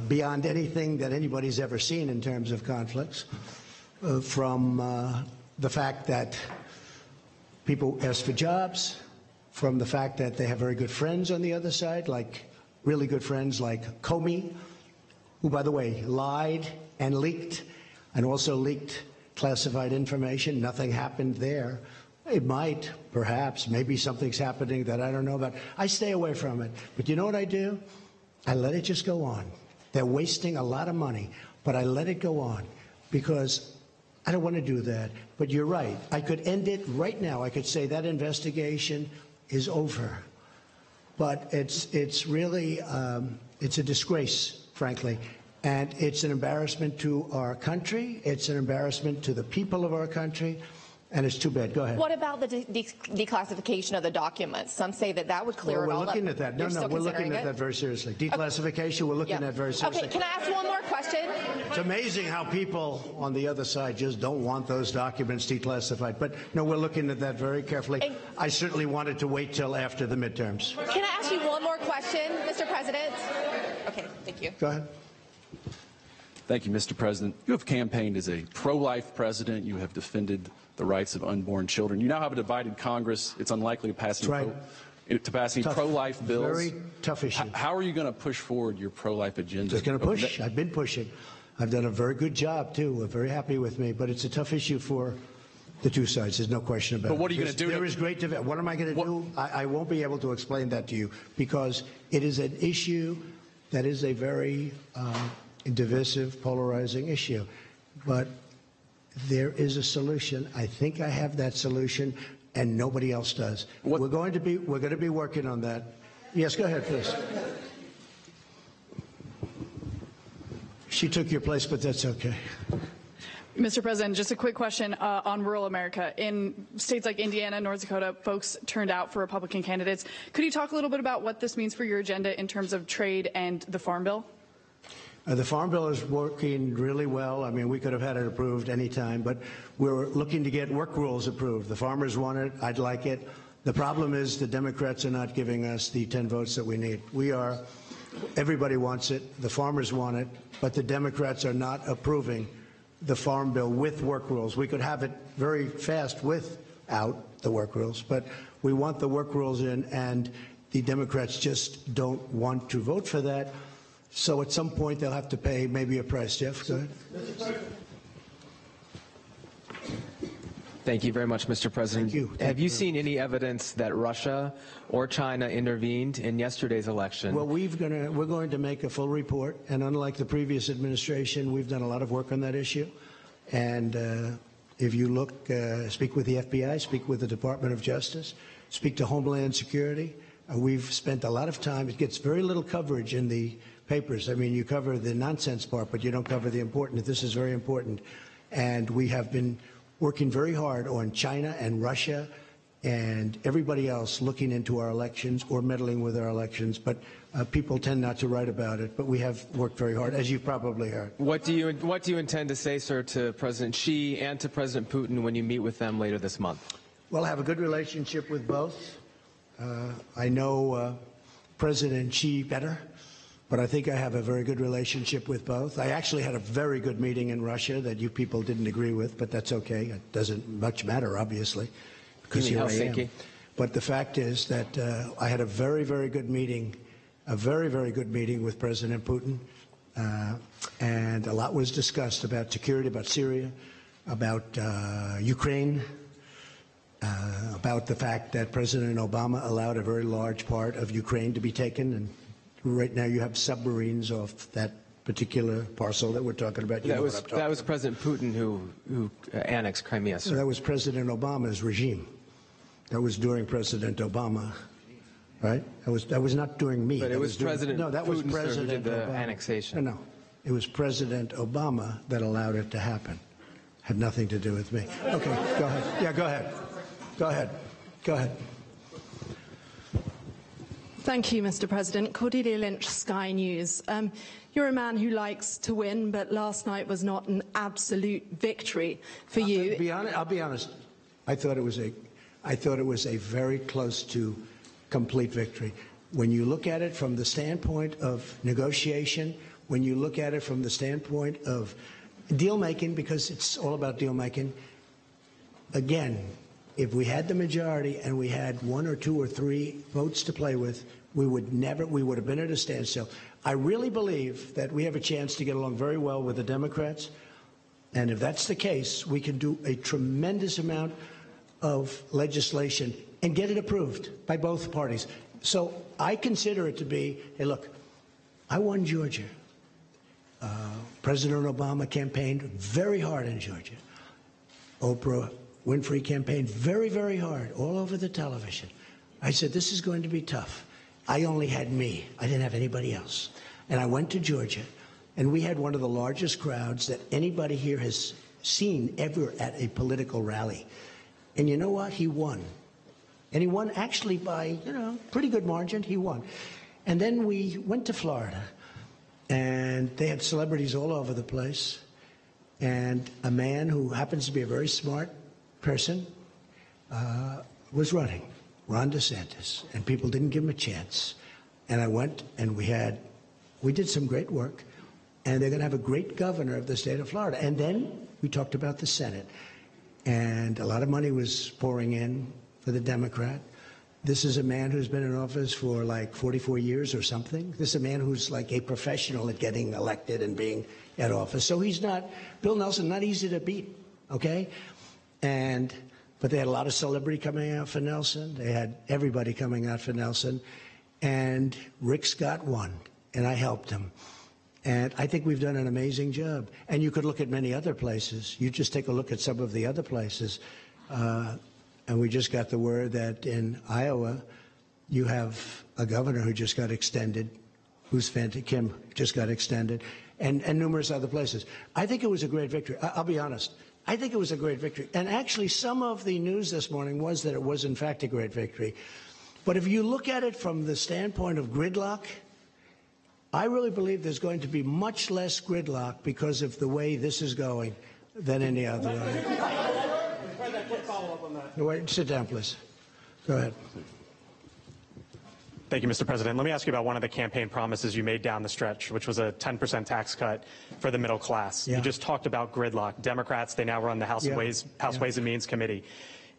beyond anything that anybody's ever seen in terms of conflicts. From the fact that people ask for jobs, from the fact that they have very good friends on the other side, like really good friends like Comey, who, by the way, lied and leaked and also leaked classified information. Nothing happened there. It might, perhaps, maybe something's happening that I don't know about. I stay away from it. But you know what I do? I let it just go on. They're wasting a lot of money, but I let it go on because I don't want to do that. But you're right. I could end it right now. I could say that investigation is over. But it's really, it's a disgrace, frankly. And it's an embarrassment to our country. It's an embarrassment to the people of our country. And it's too bad. Go ahead. What about the declassification of the documents? Some say that that would clear it all up. We're looking at that. No, we're looking at that very seriously. Declassification, we're looking at very seriously. Okay, can I ask one more question? It's amazing how people on the other side just don't want those documents declassified. But no, we're looking at that very carefully. I certainly wanted to wait till after the midterms. Can I ask you one more question, Mr. President? Okay, thank you. Go ahead. Thank you, Mr. President. You have campaigned as a pro-life president. You have defended the rights of unborn children. You now have a divided Congress. It's unlikely to pass any pro-life bills. Very tough issue. How are you going to push forward your pro-life agenda? Just going to push. I've been pushing. I've done a very good job, too. We're very happy with me. But it's a tough issue for the two sides. There's no question about it. But what are you going to do? There is great debate. What am I going to do? I won't be able to explain that to you because it is an issue that is a very divisive, polarizing issue. But there is a solution. I think I have that solution, and nobody else does. We're going to be working on that. Yes, go ahead, please. She took your place, but that's okay. Mr. President, just a quick question on rural America. In states like Indiana, North Dakota, folks turned out for Republican candidates. Could you talk a little bit about what this means for your agenda in terms of trade and the Farm Bill? The Farm Bill is working really well. I mean, we could have had it approved any time, but we're looking to get work rules approved. The farmers want it. I'd like it. The problem is the Democrats are not giving us the 10 votes that we need. Everybody wants it. The farmers want it, but the Democrats are not approving the Farm Bill with work rules. We could have it very fast without the work rules, but we want the work rules in, and the Democrats just don't want to vote for that. So at some point they'll have to pay maybe a price. Jeff, go ahead. Thank you very much, Mr. President. Thank you. Have you seen any evidence that Russia or China intervened in yesterday's election? Well, we're going to make a full report, and unlike the previous administration, we've done a lot of work on that issue. And if you look, speak with the FBI, speak with the Department of Justice, speak to Homeland Security. We've spent a lot of time. It gets very little coverage in the papers. I mean, you cover the nonsense part, but you don't cover the important. This is very important. And we have been working very hard on China and Russia and everybody else looking into our elections or meddling with our elections. But people tend not to write about it. But we have worked very hard, as you've probably heard. What do you intend to say, sir, to President Xi and to President Putin when you meet with them later this month? Well, I have a good relationship with both. I know President Xi better, but I think I have a very good relationship with both. I actually had a very good meeting in Russia that you people didn't agree with, but that's okay. It doesn't much matter, obviously, because here I am. But the fact is that I had a very, very good meeting, with President Putin, and a lot was discussed about security, about Syria, about Ukraine, about the fact that President Obama allowed a very large part of Ukraine to be taken, and right now you have submarines off that particular parcel that we're talking about. That was President Putin who annexed Crimea, sir. So that was President Obama's regime. That was during President Obama, right? That was not during me. But it was President Putin, that was President who did the Obama. annexation. No, it was President Obama that allowed it to happen. Had nothing to do with me. Okay, go ahead. Yeah, go ahead. Go ahead. Go ahead. Thank you, Mr. President. Cordelia Lynch, Sky News. You're a man who likes to win, but last night was not an absolute victory for you. I'll be honest. I thought it was a very close to complete victory. When you look at it from the standpoint of negotiation, when you look at it from the standpoint of deal making, because it's all about deal making, again, if we had the majority and we had 1 or 2 or 3 votes to play with, we would have been at a standstill. I really believe that we have a chance to get along very well with the Democrats. And if that's the case, we can do a tremendous amount of legislation and get it approved by both parties. So I consider it to be, hey, look, I won Georgia. President Obama campaigned very hard in Georgia. Oprah Winfrey campaigned very, very hard all over the television. I said, this is going to be tough. I only had me. I didn't have anybody else. And I went to Georgia, and we had one of the largest crowds that anybody here has seen ever at a political rally. And you know what? He won. And he won actually by, pretty good margin. He won. And then we went to Florida, and they had celebrities all over the place. And a man who happens to be a very smart person was running, Ron DeSantis, and people didn't give him a chance. And I went, and we did some great work, and they're going to have a great governor of the state of Florida. And then we talked about the Senate, and a lot of money was pouring in for the Democrat. This is a man who's been in office for like 44 years or something. This is a man who's like a professional at getting elected and being at office. So he's not, Bill Nelson, not easy to beat, okay? But they had a lot of celebrity coming out for Nelson. They had everybody coming out for Nelson. And Rick Scott won, and I helped him. And I think we've done an amazing job. And you could look at many other places. You just take a look at some of the other places. And we just got the word that in Iowa, you have a governor who just got extended, who's Fenton Kim, just got extended, and numerous other places. I think it was a great victory. I'll be honest. I think it was a great victory. And actually, some of the news this morning was that it was, in fact, a great victory. But if you look at it from the standpoint of gridlock, I really believe there's going to be much less gridlock because of the way this is going than any other way. Quick follow-up on that. Wait, sit down, please. Go ahead. Thank you, Mr. President. Let me ask you about one of the campaign promises you made down the stretch, which was a 10% tax cut for the middle class. Yeah. You just talked about gridlock. Democrats, they now run the House Ways and Means Committee.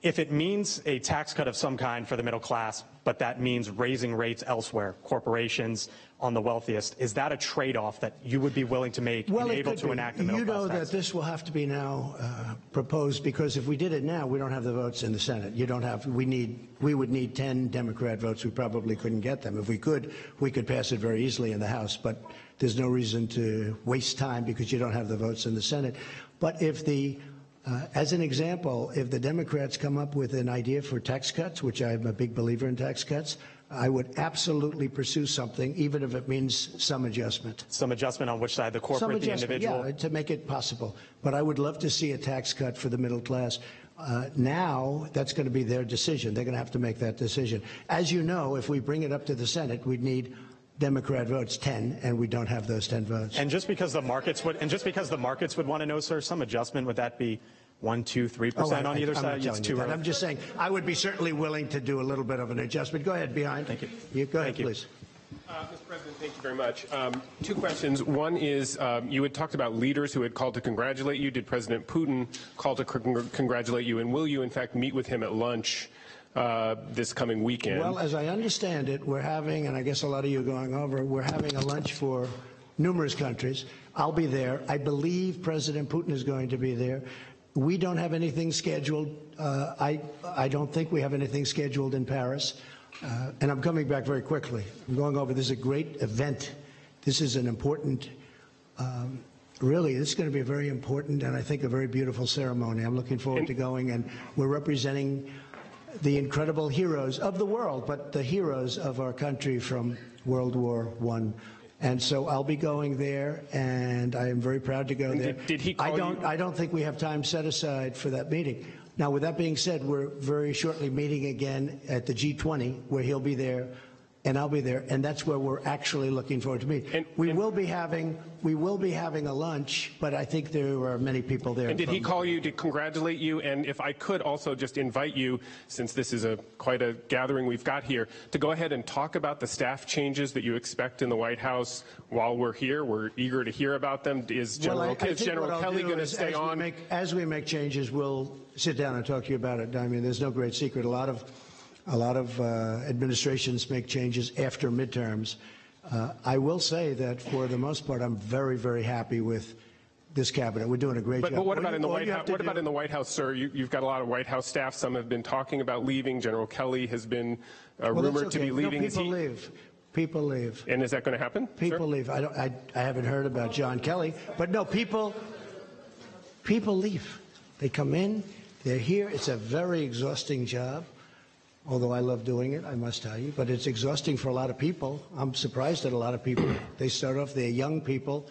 if it means a tax cut of some kind for the middle class, but that means raising rates elsewhere, corporations on the wealthiest, is that a trade-off that you would be willing to make and able to enact a middle class tax? You know that this will have to be now proposed, because if we did it now, we don't have the votes in the Senate. You don't have. We would need 10 Democrat votes. We probably couldn't get them. If we could pass it very easily in the House. But there's no reason to waste time because you don't have the votes in the Senate. But if as an example, if the Democrats come up with an idea for tax cuts, which I'm a big believer in tax cuts, I would absolutely pursue something, even if it means some adjustment. Some adjustment on which side, the corporate, the individual? Yeah, to make it possible. But I would love to see a tax cut for the middle class. Now, that's going to be their decision. They're going to have to make that decision. As you know, if we bring it up to the Senate, we'd need Democrat votes 10, and we don't have those 10 votes. And just because the markets would want to know, sir, some adjustment, would that be 1%, 2%, 3% on either side? It's too early. I'm just saying I would be certainly willing to do a little bit of an adjustment. Go ahead, behind. Thank you. You go ahead, please. Mr. President, thank you very much. Two questions. One is you had talked about leaders who had called to congratulate you. Did President Putin call to congratulate you? And will you, in fact, meet with him at lunch this coming weekend? Well, as I understand it, we're having, and I guess a lot of you are going over, we're having a lunch for numerous countries. I'll be there. I believe President Putin is going to be there. We don't have anything scheduled. I don't think we have anything scheduled in Paris. And I'm coming back very quickly. I'm going over. This is a great event. This is an important, really, this is going to be a very important and I think a very beautiful ceremony. I'm looking forward to going, and we're representing the incredible heroes of the world, but the heroes of our country from World War I. And so I'll be going there, and I am very proud to go there. Did he call you? I don't think we have time set aside for that meeting. Now, with that being said, we're very shortly meeting again at the G20, where he'll be there and I'll be there, and that's where we're actually looking forward to meet. We will be having a lunch, but I think there are many people there. And did he call you to congratulate you? And if I could also just invite you, since this is quite a gathering we've got here, to go ahead and talk about the staff changes that you expect in the White House while we're here. We're eger to hear about them. Is General Kelly going to stay on? As we make changes, we'll sit down and talk to you about it. I mean, there's no great secret. A lot of administrations make changes after midterms. I will say that for the most part, I'm very, very happy with this cabinet. We're doing a great job. But what about in the White House? What about in the White House, sir? You've got a lot of White House staff. Some have been talking about leaving. General Kelly has been rumored to be leaving. No, people leave. People leave. And is that going to happen? People leave. I haven't heard about John Kelly, but no, people leave. They come in. They're here. It's a very exhausting job. Although I love doing it, I must tell you, but it's exhausting for a lot of people. I'm surprised at a lot of people. They start off, they're young people,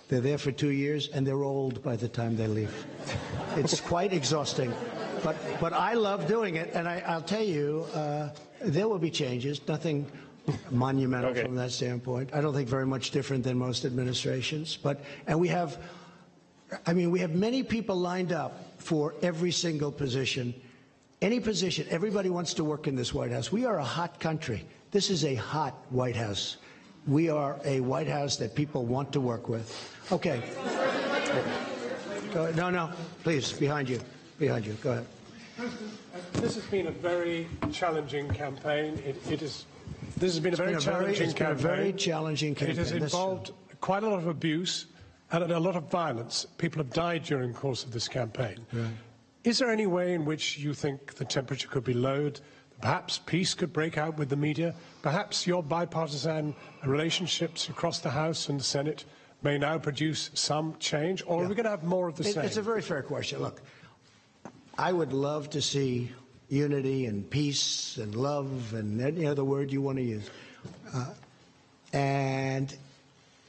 they're there for 2 years, and they're old by the time they leave. It's quite exhausting, but I love doing it, and I'll tell you, there will be changes, nothing monumental from that standpoint. I don't think very much different than most administrations, and we have many people lined up for every single position. Any position, everybody wants to work in this White House. We are a hot country. This is a hot White House. We are a White House that people want to work with. Okay. No, please, behind you. Go ahead. This has been a very challenging campaign. This has been a very challenging campaign. It's been a very challenging campaign. It has involved quite a lot of abuse and a lot of violence. People have died during the course of this campaign. Right. Is there any way in which you think the temperature could be lowered? Perhaps peace could break out with the media? Perhaps your bipartisan relationships across the House and the Senate may now produce some change? Or are we going to have more of the same? It's a very fair question. Look, I would love to see unity and peace and love and any other word you want to use. And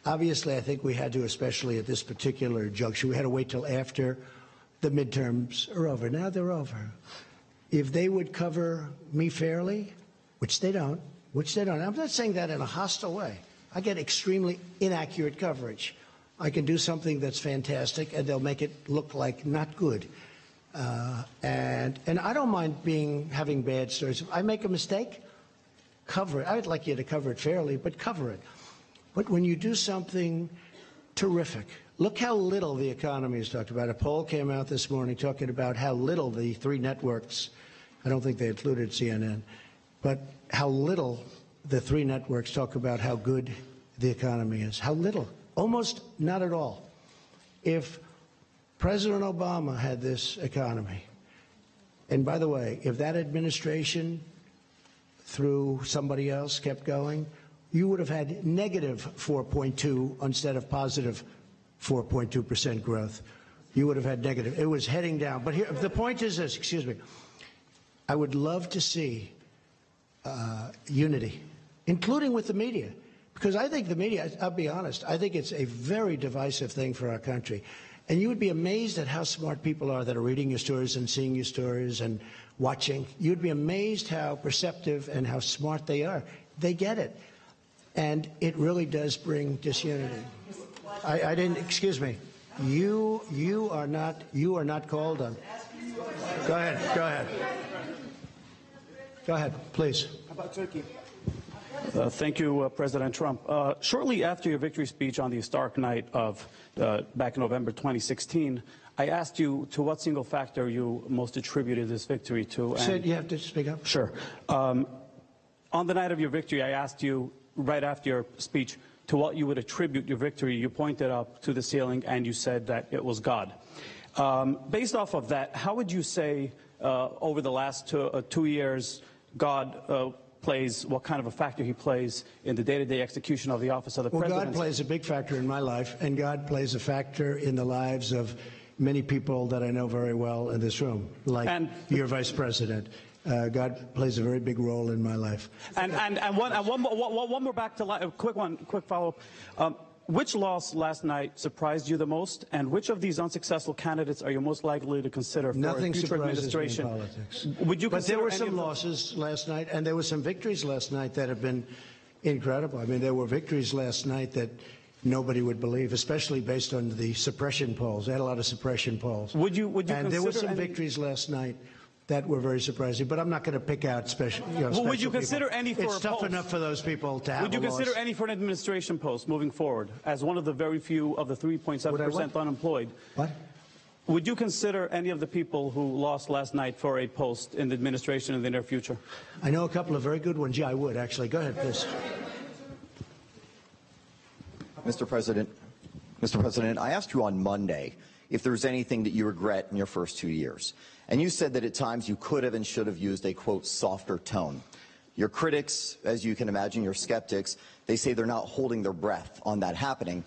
obviously, I think we had to, especially at this particular juncture, we had to wait till after the midterms are over. Now they're over. If they would cover me fairly, which they don't, I'm not saying that in a hostile way. I get extremely inaccurate coverage. I can do something that's fantastic, and they'll make it look like not good. And I don't mind having bad stories. If I make a mistake, cover it. I would like you to cover it fairly, but cover it. But when you do something terrific, look how little the economy is talked about. A poll came out this morning talking about how little the three networks I don't think they included CNN. But how little the three networks talk about how good the economy is. How little. Almost not at all. If President Obama had this economy, and by the way, if that administration through somebody else kept going, you would have had negative 4.2 instead of positive 4.2% growth. You would have had negative. It was heading down. But here, the point is this, excuse me. I would love to see unity, including with the media, because I think the media, I'll be honest, I think it's a very divisive thing for our country. And you would be amazed at how smart people are that are reading your stories and seeing your stories and watching. You'd be amazed how perceptive and how smart they are. They get it. And it really does bring disunity. I didn't, excuse me. You are not called on. Go ahead, please. About Turkey. Thank you, President Trump. Shortly after your victory speech on the historic night of back in November 2016, I asked you to what single factor you most attributed this victory to. Said you have to speak up. Sure. On the night of your victory, I asked you right after your speech to what you would attribute your victory. You pointed up to the ceiling and you said that it was God. Based off of that, how would you say over the last 2 years God plays, what kind of a factor he plays in the day-to-day execution of the office of the president? Well, God plays a big factor in my life, and God plays a factor in the lives of many people that I know very well in this room, like your vice president. God plays a very big role in my life. And one more back to a quick follow-up. Which loss last night surprised you the most, and which of these unsuccessful candidates are you most likely to consider for Nothing a future administration? Me in politics. Would you but there were any some of losses last night, and there were some victories last night that have been incredible. I mean, there were victories last night that nobody would believe, especially based on the suppression polls. They had a lot of suppression polls. Would you and there were some victories last night that were very surprising, but I'm not going to pick out special. Well, would you consider people. any for It's a tough post? enough for those people to have. Would you consider any for an administration post moving forward as one of the very few of the 3.7% unemployed? What? Would you consider any of the people who lost last night for a post in the administration in the near future? I know a couple of very good ones. Yeah, I would actually. Go ahead, please. Mr. President, I asked you on Monday if there was anything that you regret in your first 2 years. And you said that at times you could have and should have used a, quote, softer tone. Your critics, as you can imagine, your skeptics, they say they're not holding their breath on that happening.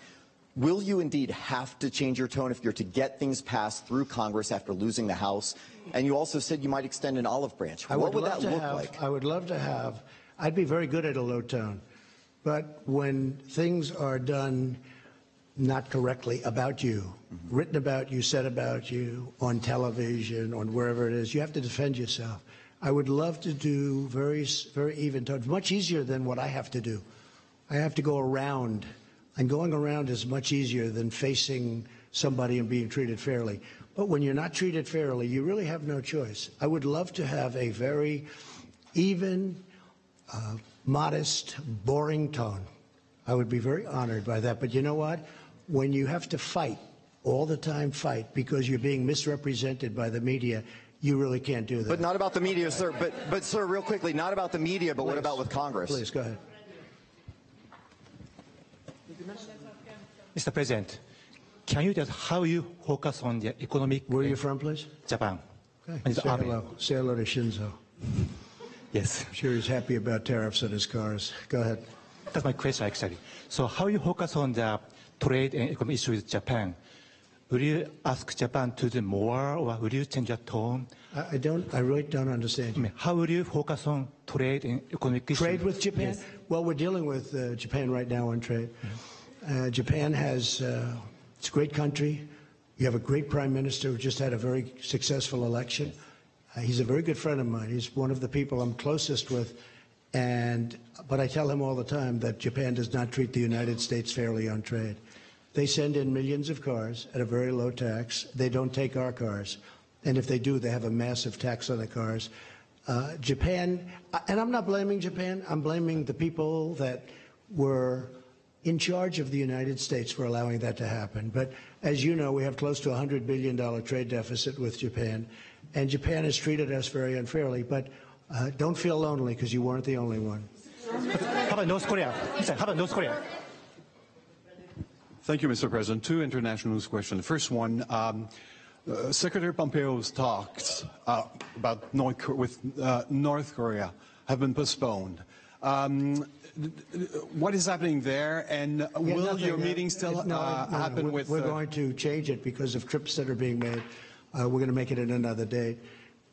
Will you indeed have to change your tone if you're to get things passed through Congress after losing the House? And you also said you might extend an olive branch. What would that look like? I would love to have. I'd be very good at a low tone. But when things are done not correctly about you, written about you, said about you, on television, on wherever it is, you have to defend yourself. I would love to do very even tone, much easier than what I have to do. I have to go around, and going around is much easier than facing somebody and being treated fairly. But when you're not treated fairly, you really have no choice. I would love to have a very even, modest, boring tone. I would be very honored by that. But you know what? When you have to fight, all the time fight, because you're being misrepresented by the media, you really can't do that. But not about the media, sir. But sir, real quickly, not about the media, but Please. What about with Congress? Please, go ahead. Mr. President, can you just how you focus on the economic... Where are you from, please? Japan. Okay. Say hello. Say hello to Shinzo. Yes. I'm sure he's happy about tariffs on his cars. Go ahead. That's my question, actually. So how you focus on the trade and economic issues with Japan? Will you ask Japan to do more, or will you change your tone? I really don't understand you. How will you focus on trade and economic issues? Trade with Japan? Yes. Well, we're dealing with Japan right now on trade. Japan has, it's a great country. You have a great prime minister who just had a very successful election. He's a very good friend of mine. He's one of the people I'm closest with. But I tell him all the time that Japan does not treat the United States fairly on trade. They send in millions of cars at a very low tax. They don't take our cars. And if they do, they have a massive tax on the cars. Japan, and I'm not blaming Japan, I'm blaming the people that were in charge of the United States for allowing that to happen. But as you know, we have close to $100 billion trade deficit with Japan. And Japan has treated us very unfairly, but don't feel lonely because you weren't the only one. How about North Korea? How about North Korea? Thank you, Mr. President. Two international news questions. The first one, Secretary Pompeo's talks about North Korea have been postponed. What is happening there, and will your meeting still happen with... We're going to change it because of trips that are being made. We're going to make it in another date.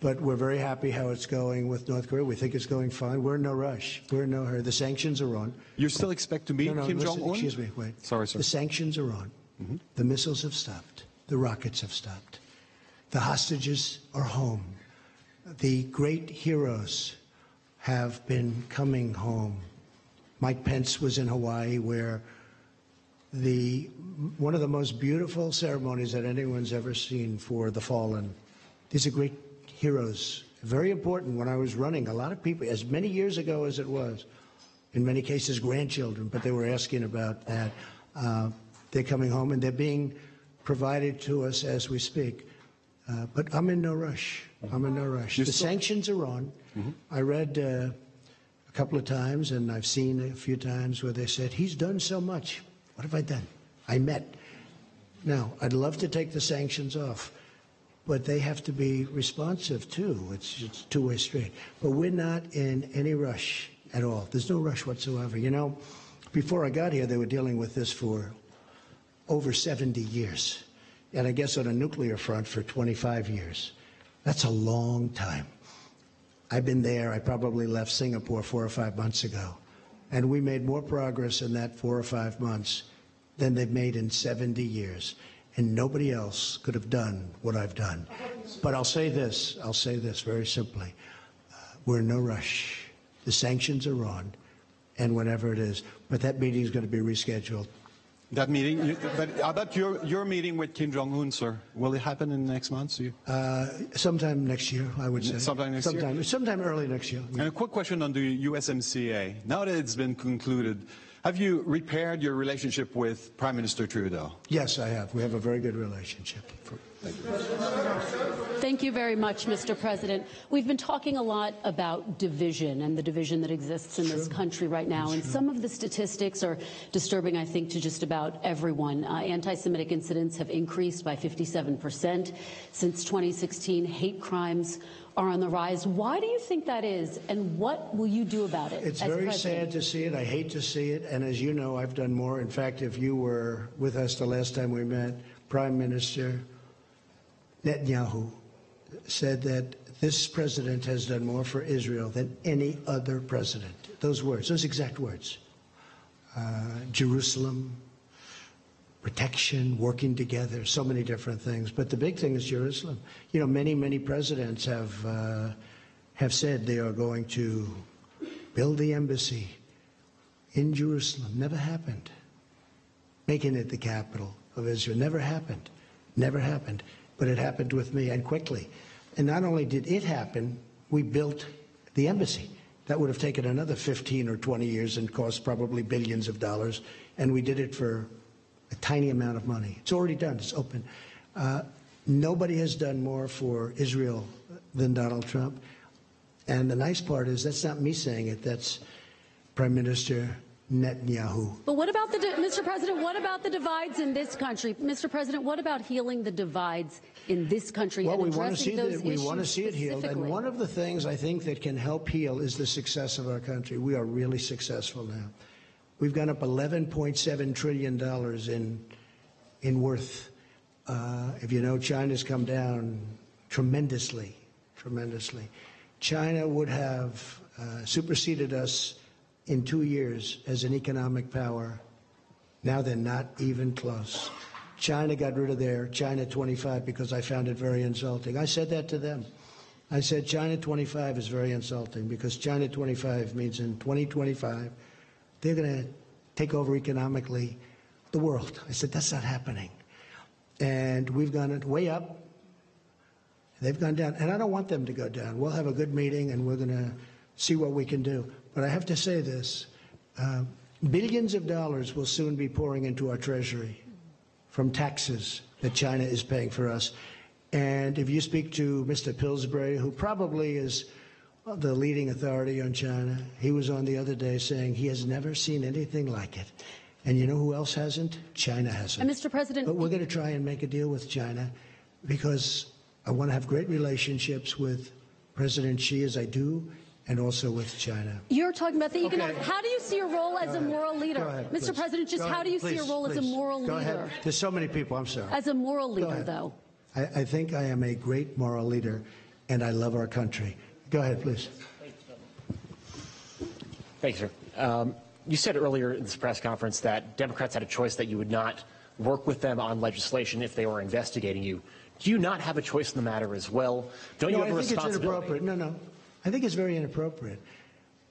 But we're very happy how it's going with North Korea. We think it's going fine. We're in no rush. We're in no hurry. The sanctions are on. You still expect to meet Kim Jong-un? Excuse me, wait. Sorry, sir. The sanctions are on. The missiles have stopped. The rockets have stopped. The hostages are home. The great heroes have been coming home. Mike Pence was in Hawaii, where one of the most beautiful ceremonies that anyone's ever seen for the fallen. These are great heroes. Very important. When I was running, a lot of people, as many years ago as it was, in many cases grandchildren, but they were asking about that. They're coming home and they're being provided to us as we speak. But I'm in no rush. I'm in no rush. The sanctions are on. I read a couple of times, and I've seen a few times where they said, he's done so much. What have I done? I met. Now, I'd love to take the sanctions off, but they have to be responsive, too. It's two-way street. But we're not in any rush at all. There's no rush whatsoever. You know, before I got here, they were dealing with this for over 70 years. And I guess on a nuclear front for 25 years. That's a long time. I've been there. I probably left Singapore 4 or 5 months ago. And we made more progress in that 4 or 5 months than they've made in 70 years. And nobody else could have done what I've done. But I'll say this very simply. We're in no rush. The sanctions are on, and whenever it is. But that meeting is going to be rescheduled. That meeting, but how about your meeting with Kim Jong-un, sir? Will it happen in the next months? Sometime next year, I would say. Sometime next year? Sometime early next year. And a quick question on the USMCA. Now that it's been concluded, have you repaired your relationship with Prime Minister Trudeau? Yes, I have. We have a very good relationship. Thank you. Thank you very much, Mr. President. We've been talking a lot about division and the division that exists in this country right now. And some of the statistics are disturbing, I think, to just about everyone. Anti-Semitic incidents have increased by 57% since 2016. Hate crimes are on the rise. Why do you think that is, and what will you do about it? It's very sad to see it. I hate to see it. And as you know, I've done more. In fact, if you were with us the last time we met, Prime Minister Netanyahu said that this president has done more for Israel than any other president. Those words, those exact words. Jerusalem, protection, working together, so many different things. But the big thing is Jerusalem. You know, many presidents have said they are going to build the embassy in Jerusalem. Never happened. Making it the capital of Israel. Never happened. Never happened. But it happened with me, and quickly. And not only did it happen, we built the embassy. That would have taken another 15 or 20 years and cost probably billions of dollars. And we did it for a tiny amount of money. It's already done. It's open. Nobody has done more for Israel than Donald Trump. And the nice part is that's not me saying it. That's Prime Minister Netanyahu. But what about Mr. President, what about the divides in this country? Mr. President, what about healing the divides in this country and addressing those issues? We want to see it healed. And one of the things I think that can help heal is the success of our country. We are really successful now. We've gone up $11.7 trillion in worth. If you know, China's come down tremendously. China would have superseded us in 2 years as an economic power. Now they're not even close. China got rid of their China 25 because I found it very insulting. I said that to them. I said China 25 is very insulting because China 25 means in 2025 they're going to take over economically the world. I said that's not happening. And we've gone way up. They've gone down. And I don't want them to go down. We'll have a good meeting and we're going to see what we can do. But I have to say this, billions of dollars will soon be pouring into our treasury from taxes that China is paying for us. And if you speak to Mr. Pillsbury, who probably is the leading authority on China, he was on the other day saying he has never seen anything like it. And you know who else hasn't? China hasn't. And Mr. President, but we're going to try and make a deal with China because I want to have great relationships with President Xi, as I do, and also with China. You're talking about the economic. How do you see your role as a moral leader? Ahead, Mr. President, just how do you see your role as a moral leader? Ahead. There's so many people, I'm sorry. As a moral leader, though. I think I am a great moral leader, and I love our country. Go ahead, please. Thank you, sir. You said earlier in this press conference that Democrats had a choice that you would not work with them on legislation if they were investigating you. Do you not have a choice in the matter as well? Don't you have a responsibility? It's inappropriate. No. I think it's very inappropriate.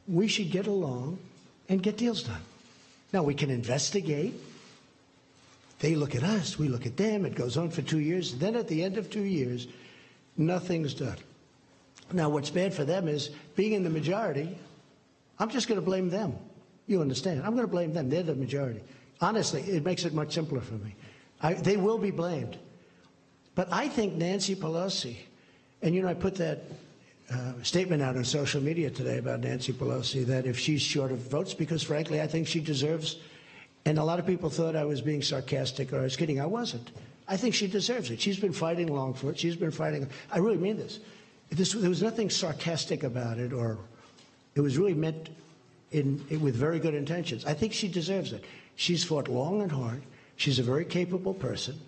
We should get along and get deals done. Now, we can investigate. They look at us, we look at them. It goes on for 2 years. Then at the end of 2 years, nothing's done. Now, what's bad for them is being in the majority, I'm just going to blame them. You understand? I'm going to blame them. They're the majority. Honestly, it makes it much simpler for me. They will be blamed. But I think Nancy Pelosi, and you know, I put that statement out on social media today about Nancy Pelosi, that if she's short of votes, because frankly, I think she deserves, and a lot of people thought I was being sarcastic or I was kidding. I wasn't. I think she deserves it. She's been fighting long for it. She's been fighting. I really mean this. There was nothing sarcastic about it, or it was really meant with very good intentions. I think she deserves it. She's fought long and hard. She's a very capable person.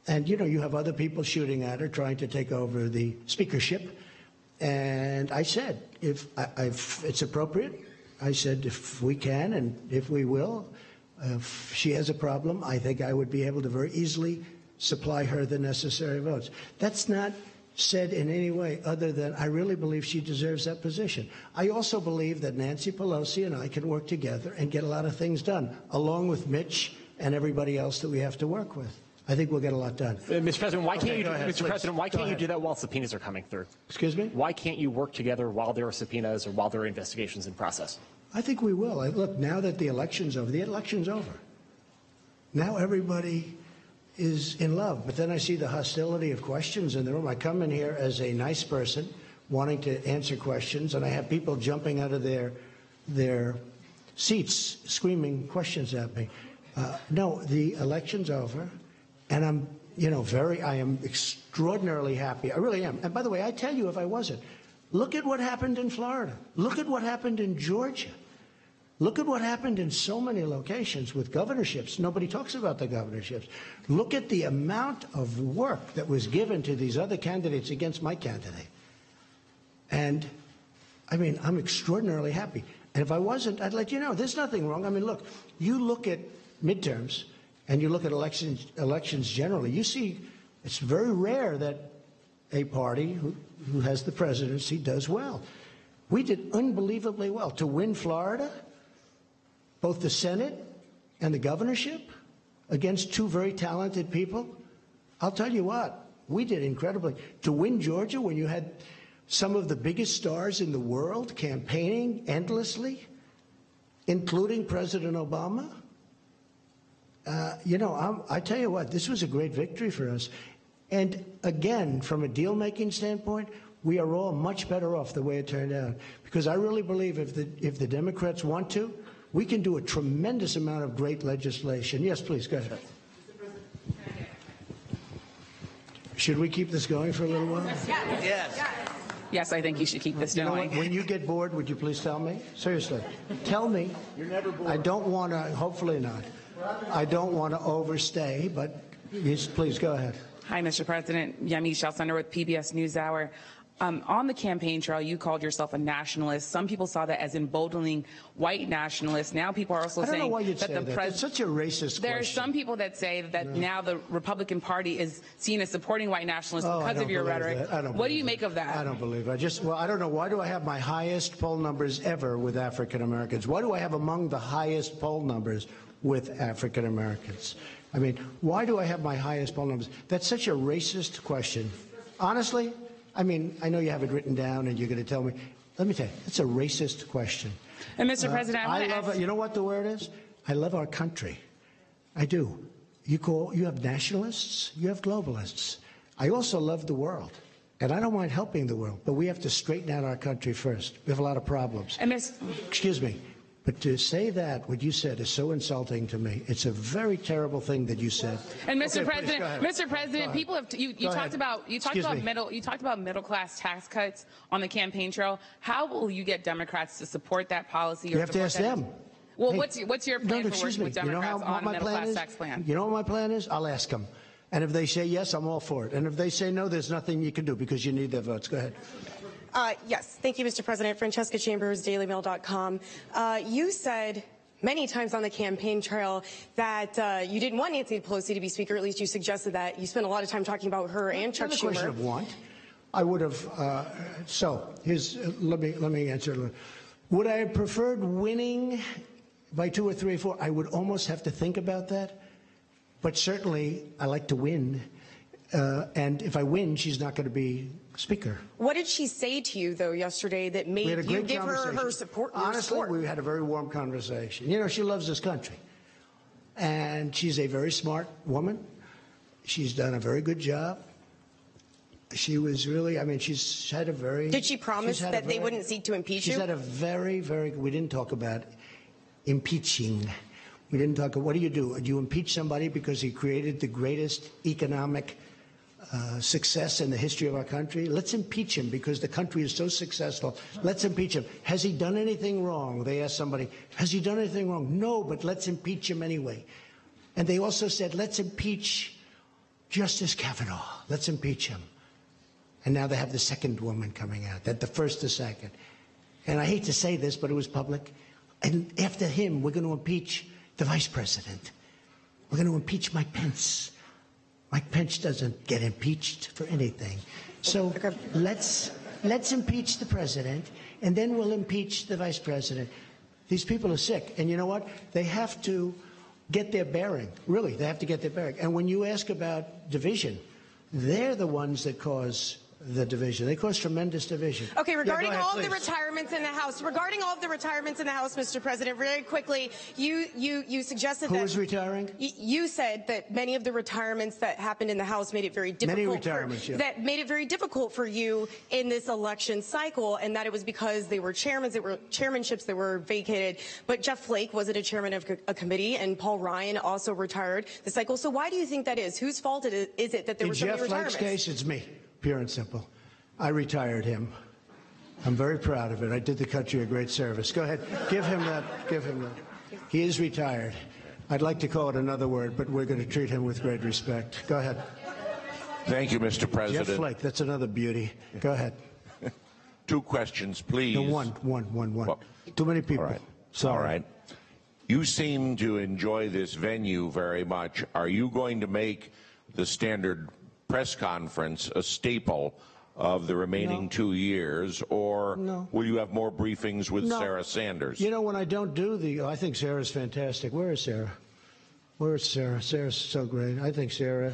And, you know, you have other people shooting at her, trying to take over the speakership. And I said, if it's appropriate, I said, if we can and if we will, if she has a problem, I think I would be able to very easily supply her the necessary votes. That's not said in any way other than I really believe she deserves that position. I also believe that Nancy Pelosi and I can work together and get a lot of things done, along with Mitch and everybody else that we have to work with. I think we'll get a lot done. Mr. President, why can't you do that while subpoenas are coming through? Excuse me? Why can't you work together while there are subpoenas or while there are investigations in process? I think we will. Look, now that the election's over, now everybody is in love. But then I see the hostility of questions in the room. I come in here as a nice person wanting to answer questions, and I have people jumping out of their seats screaming questions at me. No, the election's over, and I am extraordinarily happy. I really am. And by the way, I tell you, if I wasn't, look at what happened in Florida. Look at what happened in Georgia. Look at what happened in so many locations with governorships. Nobody talks about the governorships. Look at the amount of work that was given to these other candidates against my candidate. And, I mean, I'm extraordinarily happy. And if I wasn't, I'd let you know. There's nothing wrong. I mean, look, you look at midterms and you look at elections generally, you see it's very rare that a party who has the presidency does well. We did unbelievably well to win Florida, both the Senate and the governorship, against two very talented people. I'll tell you what, we did incredibly. To win Georgia when you had some of the biggest stars in the world campaigning endlessly, including President Obama, I tell you what, this was a great victory for us. And again, from a deal-making standpoint, we are all much better off the way it turned out. Because I really believe if the Democrats want to, we can do a tremendous amount of great legislation. Yes, please, go ahead. Should we keep this going for a little while? Yes. Yes, I think you should keep this going. When you get bored, would you please tell me? Seriously. Tell me. You're never bored. I don't want to, hopefully not. I don't want to overstay, but please go ahead. Hi, Mr. President. Yami Shalsunder with PBS NewsHour. On the campaign trail, you called yourself a nationalist. Some people saw that as emboldening white nationalists. Now people are also saying that the president. It's such a racist There are some people that say that now the Republican Party is seen as supporting white nationalists because of your rhetoric. What do you make of that? I don't believe it. I don't know. Why do I have my highest poll numbers ever with African Americans? Why do I have among the highest poll numbers with African Americans? I mean, why do I have my highest poll numbers? That's such a racist question. Honestly, I mean, I know you have it written down and you're going to tell me. Let me tell you, it's a racist question. And Mr. President, I love it. You know what the word is? I love our country. I do. You have nationalists, you have globalists. I also love the world. And I don't mind helping the world, but we have to straighten out our country first. We have a lot of problems. And excuse me, but to say that, what you said, is so insulting to me. It's a very terrible thing that you said. And Mr. Okay, President, people have you talked about middle class tax cuts on the campaign trail. How will you get Democrats to support that policy? You have to ask them. Well, hey, what's your plan for working with Democrats on a middle class tax plan? You know what my plan is? I'll ask them. And if they say yes, I'm all for it. And if they say no, there's nothing you can do because you need their votes. Go ahead. Yes. Thank you, Mr. President. Francesca Chambers, DailyMail.com. You said many times on the campaign trail that you didn't want Nancy Pelosi to be Speaker. At least you suggested that. You spent a lot of time talking about her and Chuck Schumer. Not a question of want. I would have. So here's let me answer. Would I have preferred winning by 2 or 3 or 4? I would almost have to think about that. But certainly, I like to win. And if I win, she's not going to be Speaker. What did she say to you, though, yesterday that made you give her support? Honestly, we had a very warm conversation. You know, she loves this country. And she's a very smart woman. She's done a very good job. She was really, I mean, she's had a very... Did she promise that they wouldn't seek to impeach you? She's had a very, we didn't talk about impeaching. We didn't talk, what do? Do you impeach somebody because he created the greatest economic success in the history of our country? Let's impeach him because the country is so successful. Let's impeach him. Has he done anything wrong? They asked somebody, has he done anything wrong? No, but let's impeach him anyway. And they also said, let's impeach Justice Kavanaugh. Let's impeach him. And now they have the second woman coming out, that the first, the second. And I hate to say this, but it was public. And after him, we're going to impeach the vice president. We're going to impeach Mike Pence. Mike Pence doesn't get impeached for anything. So let's impeach the president, and then we'll impeach the vice president. These people are sick. And you know what? They have to get their bearing. Really, they have to get their bearing. And when you ask about division, they're the ones that cause the division. They cause tremendous division. Okay, regarding all of the retirements in the House, Mr. President, very quickly, you suggested that... Who is retiring? You said that many of the reretirements that happened in the House made it very difficult... That made it very difficult for you in this election cycle, and that it was because they were chairmanships that were vacated. But Jeff Flake wasn't a chairman of a committee, and Paul Ryan also retired the cycle. So why do you think that is? Whose fault is it that there were so many retirements? In Jeff Flake's case, it's me. Pure and simple. I retired him. I'm very proud of it. I did the country a great service. Go ahead. Give him that. Give him that. He is retired. I'd like to call it another word, but we're going to treat him with great respect. Go ahead. Thank you, Mr. President. Jeff Flake, that's another beauty. Go ahead. 2 questions, please. No, one. Well, too many people. All right. Sorry. All right. You seem to enjoy this venue very much. Are you going to make the standard press conference a staple of the remaining 2 years, or will you have more briefings with Sarah Sanders? You know, when I don't do I think Sarah's fantastic. Where is Sarah? Where is Sarah? Sarah's so great. I think, Sarah,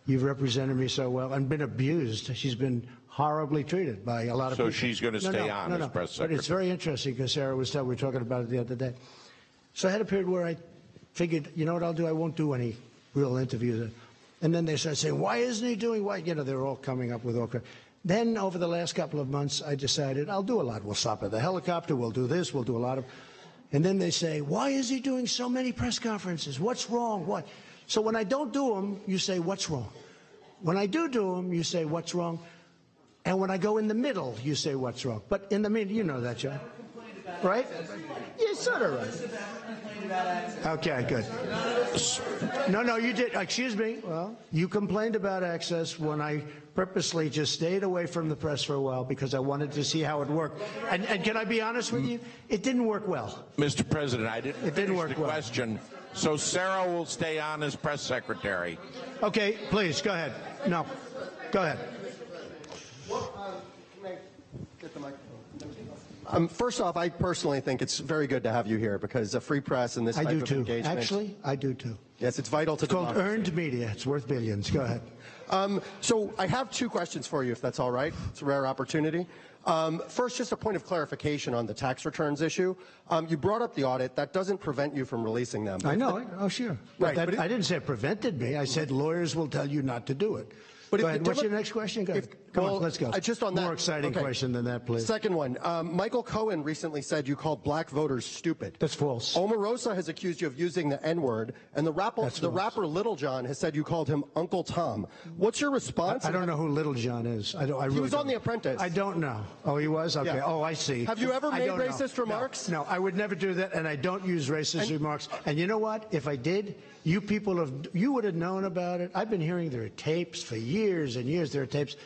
you've represented me so well and been abused. She's been horribly treated by a lot of people. So she's going to stay on as press secretary. But it's very interesting because Sarah we were talking about it the other day. So I had a period where I figured, you know what I'll do? I won't do any real interviews. And then they started saying, why isn't he doing what? You know, they're all coming up with all kinds. Then over the last couple of months, I decided I'll do a lot. We'll stop at the helicopter. We'll do this. We'll do a lot of. And then they say, why is he doing so many press conferences? What's wrong? What? So when I don't do them, you say, what's wrong? When I do them, you say, what's wrong? And when I go in the middle, you say, what's wrong? But in the middle, you know that, John. Right? Yeah, sort of right. Okay, good. No, you did. Excuse me. Well, you complained about access when I purposely just stayed away from the press for a while because I wanted to see how it worked. And can I be honest with you? It didn't work well. Mr. President, I didn't finish the question. So Sarah will stay on as press secretary. Okay, please, go ahead. No, go ahead. Can I get the microphone? First off, I personally think it's very good to have you here because a free press and this type of engagement. Actually, I do too. Yes, it's vital to democracy. It's called earned media. It's worth billions. Go ahead. So I have 2 questions for you, if that's all right. It's a rare opportunity. First, just a point of clarification on the tax returns issue. You brought up the audit. That doesn't prevent you from releasing them. I know. Oh, sure. Right. I didn't say it prevented me. I said lawyers will tell you not to do it. But go ahead. What's your next question? Go ahead. Come on, let's go. Just on that. More exciting question than that, please. Second one. Michael Cohen recently said you called black voters stupid. That's false. Omarosa has accused you of using the N-word, and the rapper Little John has said you called him Uncle Tom. What's your response? I don't know who Little John is. He was on The Apprentice. I don't know. Oh, he was? Okay. Yeah. Oh, I see. Have you ever made racist remarks? No, I would never do that, and I don't use racist remarks. And you know what? If I did, you would have known about it. I've been hearing there are tapes for years and years. There are tapes.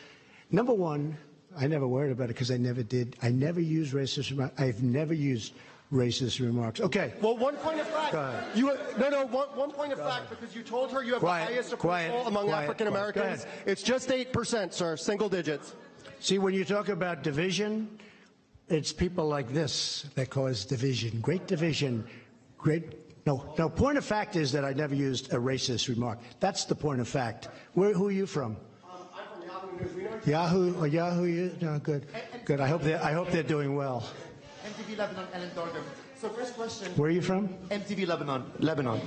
Number one, I never worried about it because I never did. I never used racist remarks. I've never used racist remarks. Okay. Well, one point of fact. Go ahead. One point of fact, because you told her you have the highest approval among African Americans. It's just 8%, sir, single digits. See, when you talk about division, it's people like this that cause division. Great division. No, point of fact is that I never used a racist remark. That's the point of fact. Who are you from? I'm from Yahoo News. Yahoo, no, good. I hope they're doing well. MTV Lebanon, Ellen Dorgan. So first question. Where are you from? MTV Lebanon.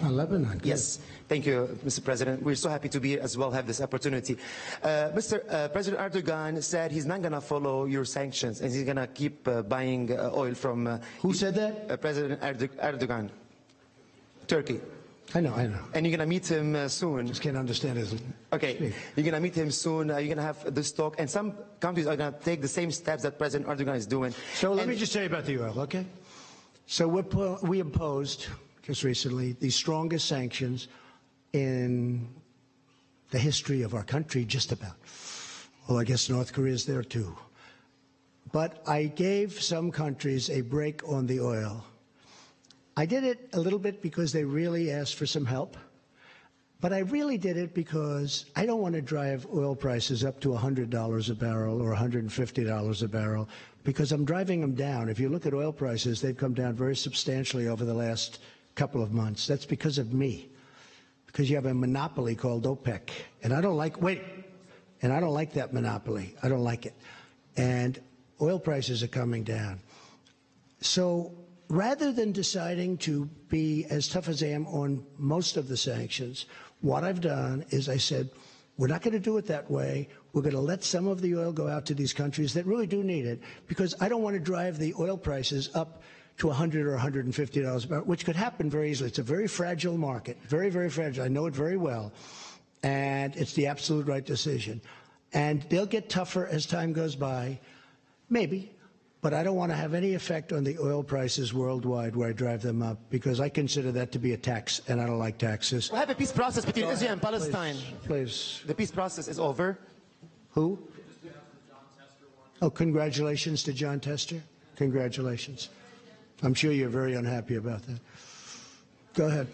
Oh, Lebanon. Good. Yes. Thank you, Mr. President. We're so happy to be here as well, have this opportunity. President Erdogan said he's not going to follow your sanctions and he's going to keep buying oil from... Who said that? President Erdogan. Turkey. I know. And you're going to meet him soon. Just can't understand his... Okay. You're going to meet him soon. You're going to have this talk. And some countries are going to take the same steps that President Erdogan is doing. So let me just tell you about the oil, okay? So we imposed, just recently, the strongest sanctions in the history of our country, just about. Well, I guess North Korea is there too. But I gave some countries a break on the oil. I did it a little bit because they really asked for some help. But I really did it because I don't want to drive oil prices up to $100 a barrel or $150 a barrel, because I'm driving them down. If you look at oil prices, they've come down very substantially over the last couple of months. That's because of me, because you have a monopoly called OPEC. And I don't like that monopoly. I don't like it. And oil prices are coming down. So rather than deciding to be as tough as I am on most of the sanctions, what I've done is I said, we're not going to do it that way. We're going to let some of the oil go out to these countries that really do need it, because I don't want to drive the oil prices up to $100 or $150 a barrel, which could happen very easily. It's a very fragile market, very, very fragile. I know it very well, and it's the absolute right decision. And they'll get tougher as time goes by, maybe. But I don't want to have any effect on the oil prices worldwide where I drive them up, because I consider that to be a tax, and I don't like taxes. We have a peace process between Israel and Palestine. Please. The peace process is over. Who? Oh, congratulations to John Tester. Congratulations. I'm sure you're very unhappy about that. Go ahead.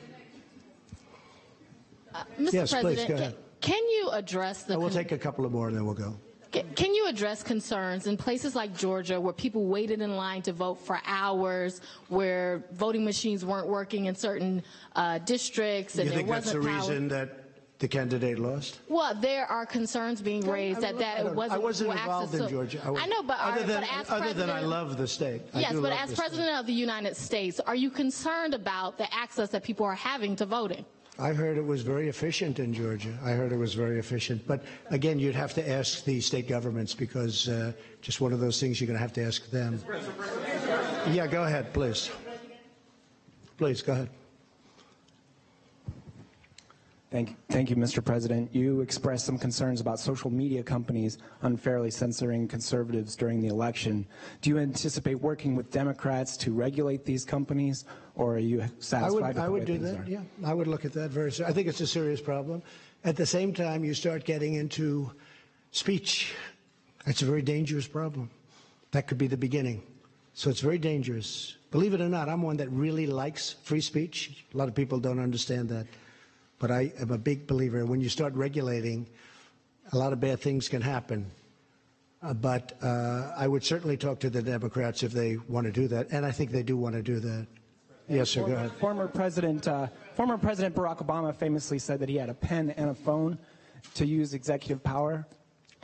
Mr. Yes, President, please, go ahead. Can you address the... We'll take a couple of more and then we'll go. Can you address concerns in places like Georgia where people waited in line to vote for hours, where voting machines weren't working in certain districts, and you think that's the reason that the candidate lost? Well, there are concerns being raised that it wasn't. I wasn't involved in Georgia. I know, but other than I love the state. Yes, but as President of the United States, are you concerned about the access that people are having to voting? I heard it was very efficient in Georgia. I heard it was very efficient. But again, you'd have to ask the state governments, because just one of those things you're going to have to ask them. Yeah, go ahead, please. Please, go ahead. Thank you, Mr. President. You expressed some concerns about social media companies unfairly censoring conservatives during the election. Do you anticipate working with Democrats to regulate these companies, or are you satisfied with the way things are? I would do that, yeah. I would look at that very seriously. I think it's a serious problem. At the same time, you start getting into speech. It's a very dangerous problem. That could be the beginning. So it's very dangerous. Believe it or not, I'm one that really likes free speech. A lot of people don't understand that. But I am a big believer. When you start regulating, a lot of bad things can happen. But I would certainly talk to the Democrats if they want to do that, and I think they do want to do that. Yes, sir, go ahead. Former President Barack Obama famously said that he had a pen and a phone to use executive power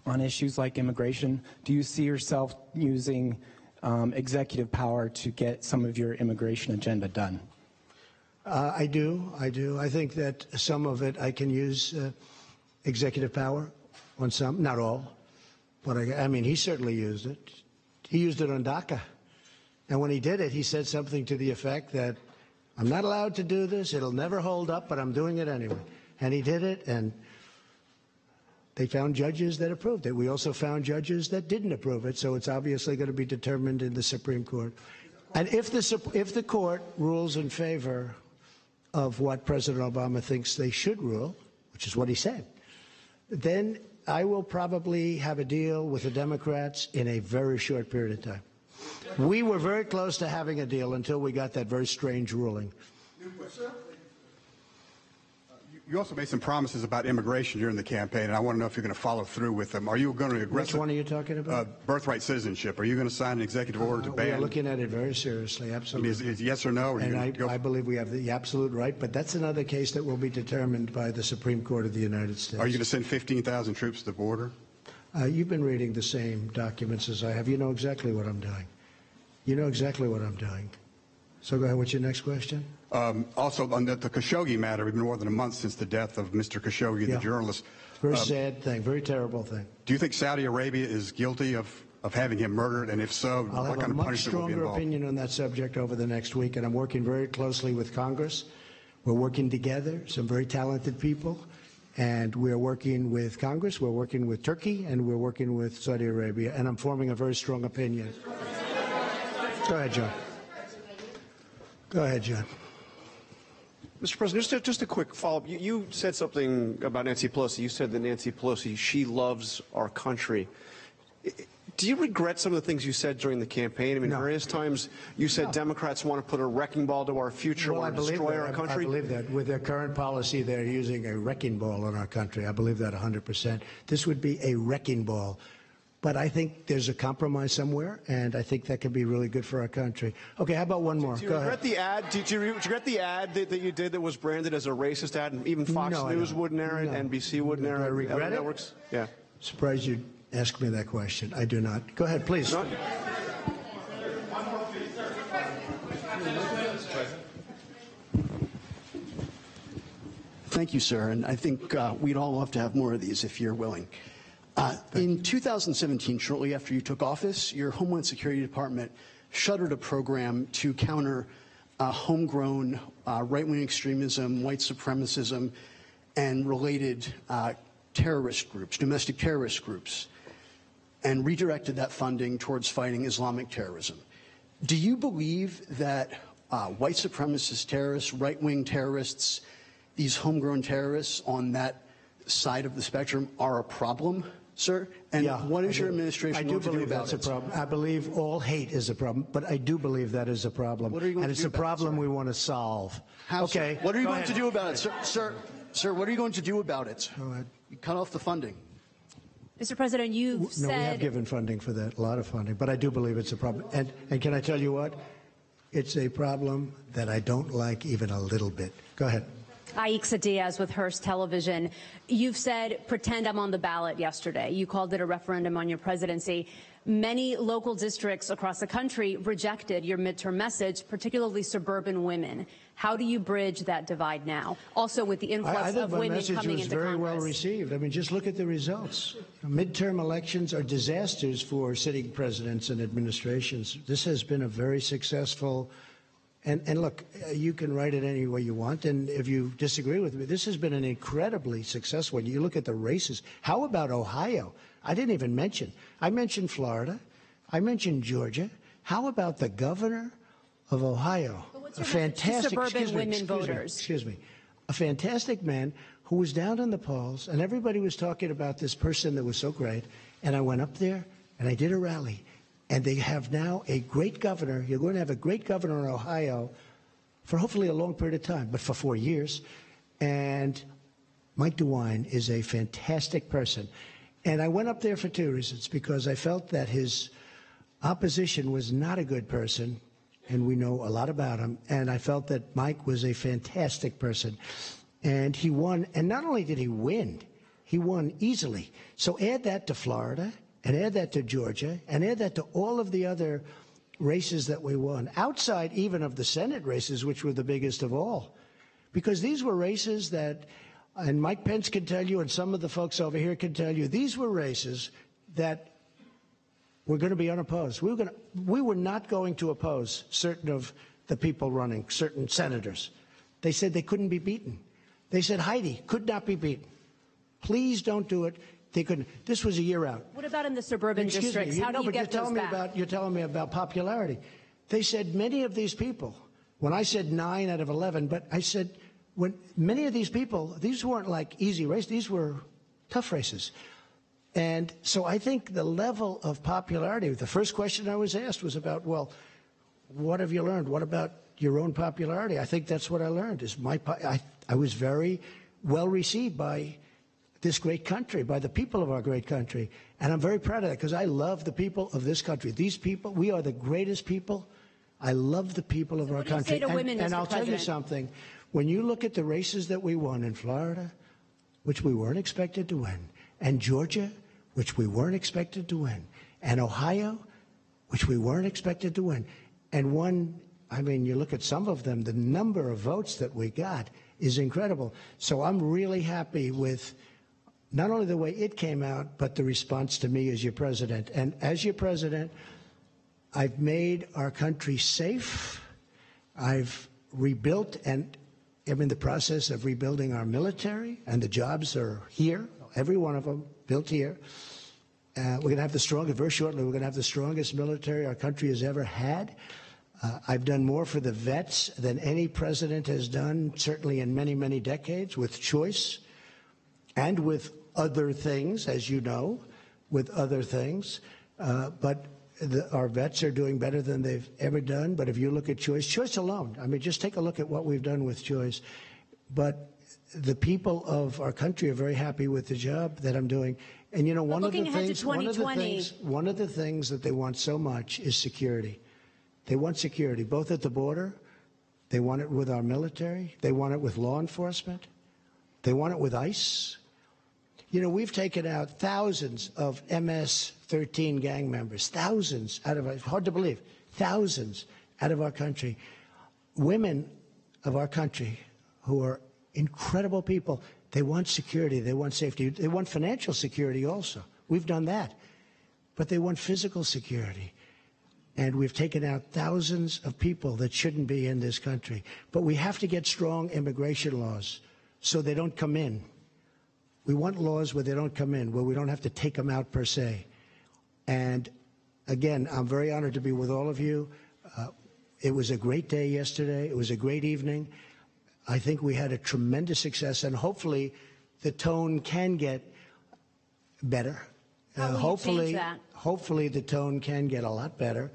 on issues like immigration. Do you see yourself using executive power to get some of your immigration agenda done? I do. I think that some of it I can use executive power. on some, not all. But I mean, he certainly used it. He used it on DACA. And when he did it, he said something to the effect that, I'm not allowed to do this, it'll never hold up, but I'm doing it anyway. And he did it, and they found judges that approved it. We also found judges that didn't approve it, so it's obviously going to be determined in the Supreme Court. And if the court rules in favor of what President Obama thinks they should rule, which is what he said, then I will probably have a deal with the Democrats in a very short period of time. We were very close to having a deal until we got that very strange ruling. You also made some promises about immigration during the campaign, and I want to know if you're going to follow through with them. Are you going to aggressive? Which one are you talking about? Birthright citizenship. Are you going to sign an executive order to ban? We are looking at it very seriously, absolutely. Is yes or no? Or and I believe we have the absolute right, but that's another case that will be determined by the Supreme Court of the United States. Are you going to send 15,000 troops to the border? You've been reading the same documents as I have. You know exactly what I'm doing. You know exactly what I'm doing. So go ahead. What's your next question? Also, on the Khashoggi matter, we've been more than a month since the death of Mr. Khashoggi, the journalist. Very sad thing, very terrible thing. Do you think Saudi Arabia is guilty of having him murdered? And if so, what kind of punishment will be involved? I'll have a much stronger opinion on that subject over the next week, and I'm working very closely with Congress. We're working together, some very talented people, and we're working with Congress, we're working with Turkey, and we're working with Saudi Arabia, and I'm forming a very strong opinion. Go ahead, John. Go ahead, John. Mr. President, just a quick follow-up. You said something about Nancy Pelosi. You said that Nancy Pelosi, she loves our country. Do you regret some of the things you said during the campaign? I mean, various times you said Democrats want to put a wrecking ball to our future, want to destroy our country. I believe that. With their current policy, they're using a wrecking ball on our country. I believe that 100%. This would be a wrecking ball. But I think there's a compromise somewhere, and I think that could be really good for our country. Okay, how about one more? Do you regret the ad? Did you regret the ad that you did that was branded as a racist ad, and even Fox News wouldn't air it, NBC wouldn't air it? Do I regret it? Networks? Yeah. Surprised you asked me that question. I do not. Go ahead, please. No. Thank you, sir. And I think we'd all love to have more of these if you're willing. In 2017, shortly after you took office, your Homeland Security Department shuttered a program to counter homegrown right-wing extremism, white supremacism, and related terrorist groups, domestic terrorist groups, and redirected that funding towards fighting Islamic terrorism. Do you believe that white supremacist terrorists, right-wing terrorists, these homegrown terrorists on that side of the spectrum are a problem, sir? And what is your administration going to do about it? I do believe that's a problem. I believe all hate is a problem, but I do believe that is a problem. What are you going and to do it's a problem we want to solve. How, okay. Sir? What are you going to do about it, sir? Sir, what are you going to do about it? Go ahead. You cut off the funding. Mr. President, you've said... No, we have given funding for that, a lot of funding, but I do believe it's a problem. And can I tell you what? It's a problem that I don't like even a little bit. Go ahead. Aixa Diaz with Hearst Television. You've said, pretend I'm on the ballot yesterday. You called it a referendum on your presidency. Many local districts across the country rejected your midterm message, particularly suburban women. How do you bridge that divide now? Also with the influx of women coming into Congress. I think my message was very well received. I mean, just look at the results. Midterm elections are disasters for sitting presidents and administrations. This has been a very successful... And look, you can write it any way you want, and if you disagree with me, this has been an incredibly successful one. You look at the races. How about Ohio? I didn't even mention. I mentioned Florida. I mentioned Georgia. How about the governor of Ohio? A fantastic suburban women voters. Excuse me. A fantastic man who was down in the polls, and everybody was talking about this person that was so great, and I went up there, and I did a rally. And they have now a great governor. You're going to have a great governor in Ohio for hopefully a long period of time, but for 4 years. And Mike DeWine is a fantastic person. And I went up there for two reasons, because I felt that his opposition was not a good person, and we know a lot about him. And I felt that Mike was a fantastic person. And he won. And not only did he win, he won easily. So add that to Florida. And add that to Georgia, and add that to all of the other races that we won, outside even of the Senate races, which were the biggest of all. Because these were races that And Mike Pence can tell you, and some of the folks over here can tell you, these were races that were going to be unopposed. We were not going to oppose certain of the people running, certain senators. They said they couldn't be beaten. They said Heidi could not be beaten. Please don't do it. They couldn't. This was a year out. What about in the suburban districts? How do you get those back? You're telling me about popularity. They said many of these people, when I said 9 out of 11, but I said when many of these people, these weren't like easy races. These were tough races. And so I think the level of popularity, the first question I was asked was about, well, what have you learned? What about your own popularity? I think that's what I learned. I was very well received by this great country, by the people of our great country. And I'm very proud of that because I love the people of this country. These people, we are the greatest people. I love the people of our country. And I'll tell you something. When you look at the races that we won in Florida, which we weren't expected to win, and Georgia, which we weren't expected to win, and Ohio, which we weren't expected to win, and one, I mean, you look at some of them, the number of votes that we got is incredible. So I'm really happy with not only the way it came out, but the response to me as your president. And as your president, I've made our country safe. I've rebuilt, and I'm in the process of rebuilding our military, and the jobs are here, every one of them built here. We're going to have the strongest, very shortly, we're going to have the strongest military our country has ever had. I've done more for the vets than any president has done, certainly in many, many decades, with choice and with other things, as you know, with other things. But our vets are doing better than they've ever done. But if you look at choice alone, I mean, just take a look at what we've done with choice. But the people of our country are very happy with the job that I'm doing. And, you know, one of the things that they want so much is security. They want security, both at the border. They want it with our military. They want it with law enforcement. They want it with ICE. You know, we've taken out thousands of MS-13 gang members, thousands out of, hard to believe, thousands out of our country. Women of our country who are incredible people, they want security, they want safety, they want financial security also. We've done that. But they want physical security. And we've taken out thousands of people that shouldn't be in this country. But we have to get strong immigration laws so they don't come in. We want laws where they don't come in, where we don't have to take them out per se. And again, I'm very honored to be with all of you. It was a great day yesterday. It was a great evening. I think we had a tremendous success, and hopefully the tone can get better. Hopefully the tone can get a lot better.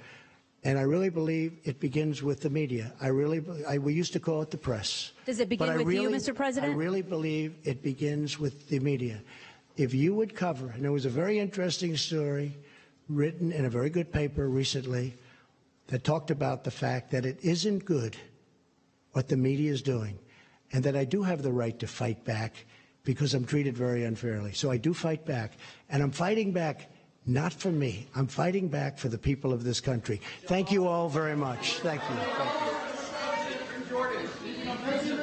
And I really believe it begins with the media. We used to call it the press. Does it begin with you, Mr. President? I really believe it begins with the media. If you would cover, and there was a very interesting story written in a very good paper recently that talked about the fact that it isn't good what the media is doing, and that I do have the right to fight back because I'm treated very unfairly. So I do fight back, and I'm fighting back not for me. I'm fighting back for the people of this country. Thank you all very much. Thank you.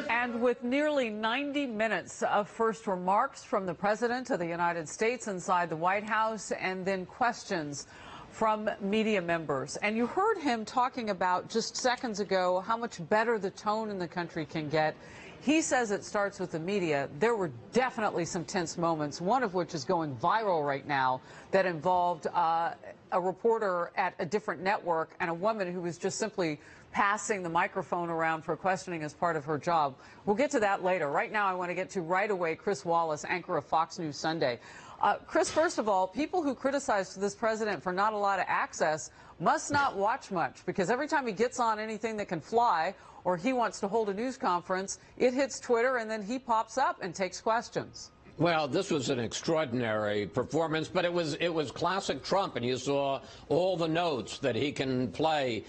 And with nearly 90 minutes of first remarks from the President of the United States inside the White House, and then questions from media members. And you heard him talking about just seconds ago how much better the tone in the country can get. He says it starts with the media. There were definitely some tense moments, one of which is going viral right now, that involved a reporter at a different network and a woman who was just simply passing the microphone around for questioning as part of her job. We'll get to that later. Right now, I want to get to right away Chris Wallace, anchor of Fox News Sunday. Chris, first of all, people who criticize this president for not a lot of access must not watch much, because every time he gets on anything that can fly or he wants to hold a news conference, it hits Twitter and then he pops up and takes questions. Well, this was an extraordinary performance, but it was classic Trump, and you saw all the notes that he can play.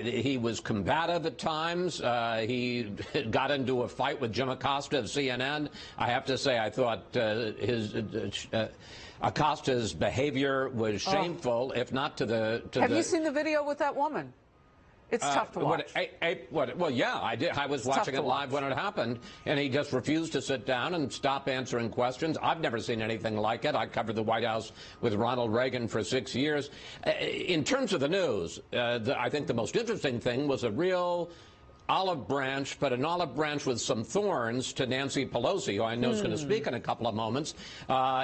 He was combative at times. He got into a fight with Jim Acosta of CNN. I have to say, I thought Acosta's behavior was shameful, if not to the... Have you seen the video with that woman? It's tough to watch. Well, yeah, I did. I was watching it live when it happened, and he just refused to sit down and stop answering questions. I've never seen anything like it. I covered the White House with Ronald Reagan for 6 years. In terms of the news, I think the most interesting thing was a real olive branch, but an olive branch with some thorns to Nancy Pelosi, who I know is going to speak in a couple of moments.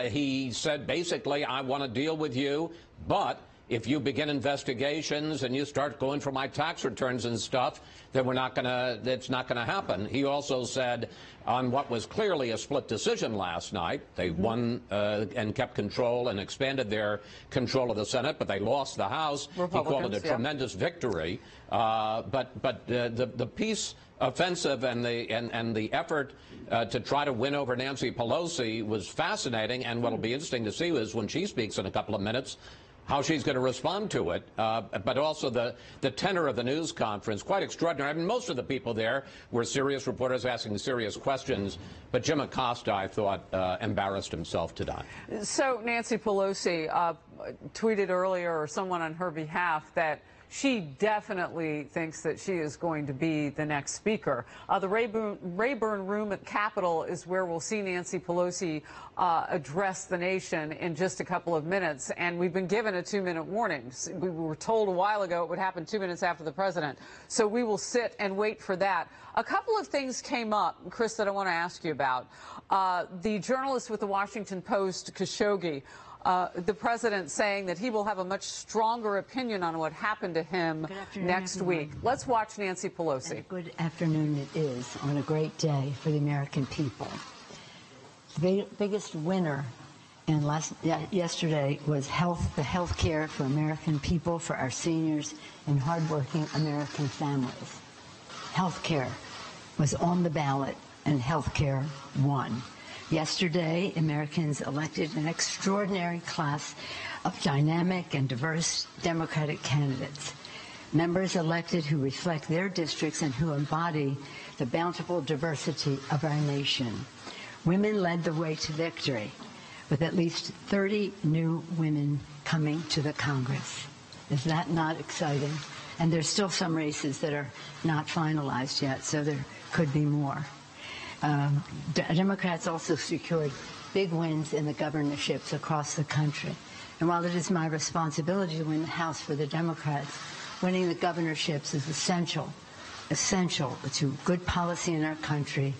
He said, basically, I want to deal with you, but if you begin investigations and you start going for my tax returns and stuff, then it's not going to happen. He also said on what was clearly a split decision last night, they won and kept control and expanded their control of the Senate, but they lost the House. He called it a tremendous victory. But the peace offensive and the effort to try to win over Nancy Pelosi was fascinating. And what will be interesting to see is when she speaks in a couple of minutes, how she's going to respond to it, but also the tenor of the news conference, quite extraordinary. I mean, most of the people there were serious reporters asking serious questions, but Jim Acosta, I thought, embarrassed himself today. So Nancy Pelosi tweeted earlier, or someone on her behalf, that she definitely thinks that she is going to be the next speaker. The Rayburn Room at Capitol is where we'll see Nancy Pelosi address the nation in just a couple of minutes, and we've been given a 2-minute warning. We were told a while ago it would happen 2 minutes after the president, so we will sit and wait for that. A couple of things came up, Chris, that I want to ask you about. The journalist with the Washington Post, Khashoggi, the president saying that he will have a much stronger opinion on what happened to him next week. Let's watch Nancy Pelosi. And good afternoon it is on a great day for the American people. The biggest winner yesterday was the health care for American people, for our seniors and hardworking American families. Health care was on the ballot and health care won. Yesterday, Americans elected an extraordinary class of dynamic and diverse Democratic candidates. Members elected who reflect their districts and who embody the bountiful diversity of our nation. Women led the way to victory, with at least 30 new women coming to the Congress. Is that not exciting? And there's still some races that are not finalized yet, so there could be more. Democrats also secured big wins in the governorships across the country. And while it is my responsibility to win the House for the Democrats, winning the governorships is essential to good policy in our country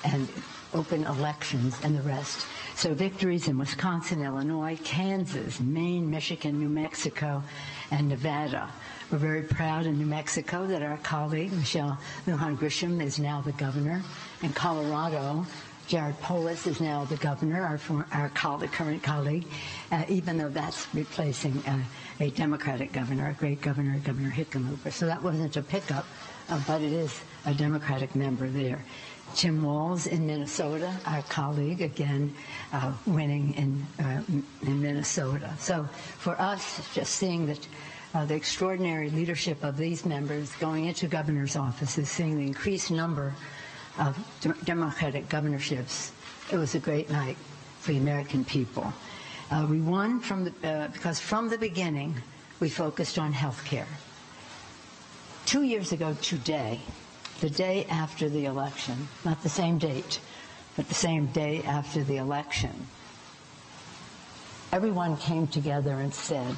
and open elections and the rest. So victories in Wisconsin, Illinois, Kansas, Maine, Michigan, New Mexico, and Nevada. We're very proud in New Mexico that our colleague, Michelle Lujan Grisham, is now the governor. In Colorado, Jared Polis is now the governor, our current colleague, even though that's replacing a Democratic governor, a great governor, Governor Hickenlooper. So that wasn't a pickup, but it is a Democratic member there. Tim Walz in Minnesota, our colleague, again, winning in Minnesota. So for us, just seeing that the extraordinary leadership of these members going into governor's offices, seeing the increased number of Democratic governorships, it was a great night for the American people. We won because from the beginning, we focused on health care. 2 years ago today, the day after the election, not the same date, but the same day after the election, everyone came together and said,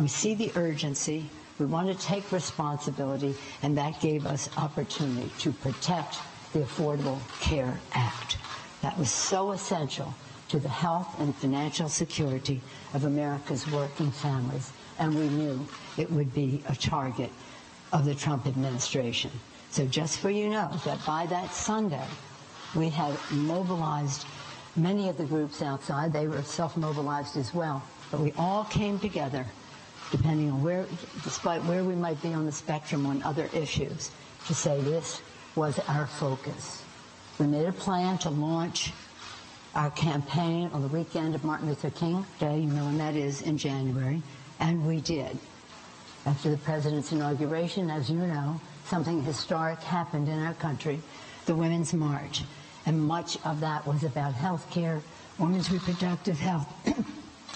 we see the urgency, we want to take responsibility, and that gave us opportunity to protect the Affordable Care Act. That was so essential to the health and financial security of America's working families, and we knew it would be a target of the Trump administration. So just so you know, that by that Sunday, we had mobilized many of the groups outside. They were self-mobilized as well. But we all came together, depending on despite where we might be on the spectrum on other issues, to say this was our focus. We made a plan to launch our campaign on the weekend of Martin Luther King Day, you know when that is, in January, and we did. After the president's inauguration, as you know, something historic happened in our country, the Women's March. And much of that was about health care, women's reproductive health,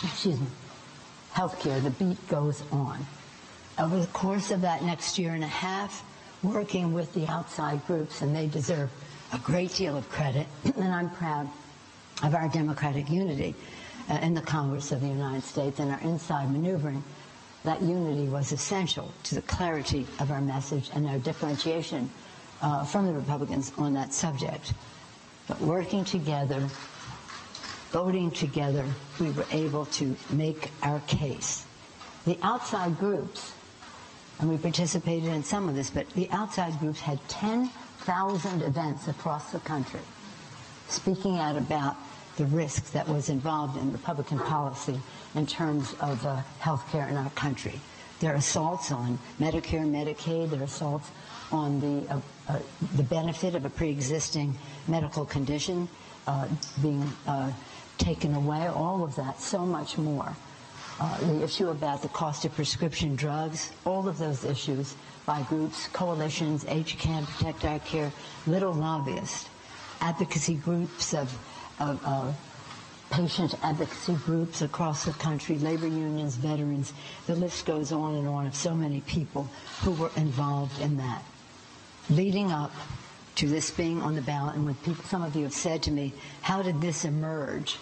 excuse me, health care. The beat goes on. over the course of that next year and a half, working with the outside groups, and they deserve a great deal of credit, and I'm proud of our democratic unity in the Congress of the United States and our inside maneuvering. That unity was essential to the clarity of our message and our differentiation from the Republicans on that subject. But working together, voting together, we were able to make our case. The outside groups, and we participated in some of this, but the outside groups had 10,000 events across the country speaking out about the risk that was involved in Republican policy in terms of health care in our country. There are assaults on Medicare and Medicaid. There are assaults on the benefit of a pre-existing medical condition being taken away, all of that, so much more. The issue about the cost of prescription drugs, all of those issues by groups, coalitions, HCAN, Protect Our Care, little lobbyists, advocacy groups of patient advocacy groups across the country, labor unions, veterans, the list goes on and on of so many people who were involved in that. Leading up to this being on the ballot, and when some of you have said to me, how did this emerge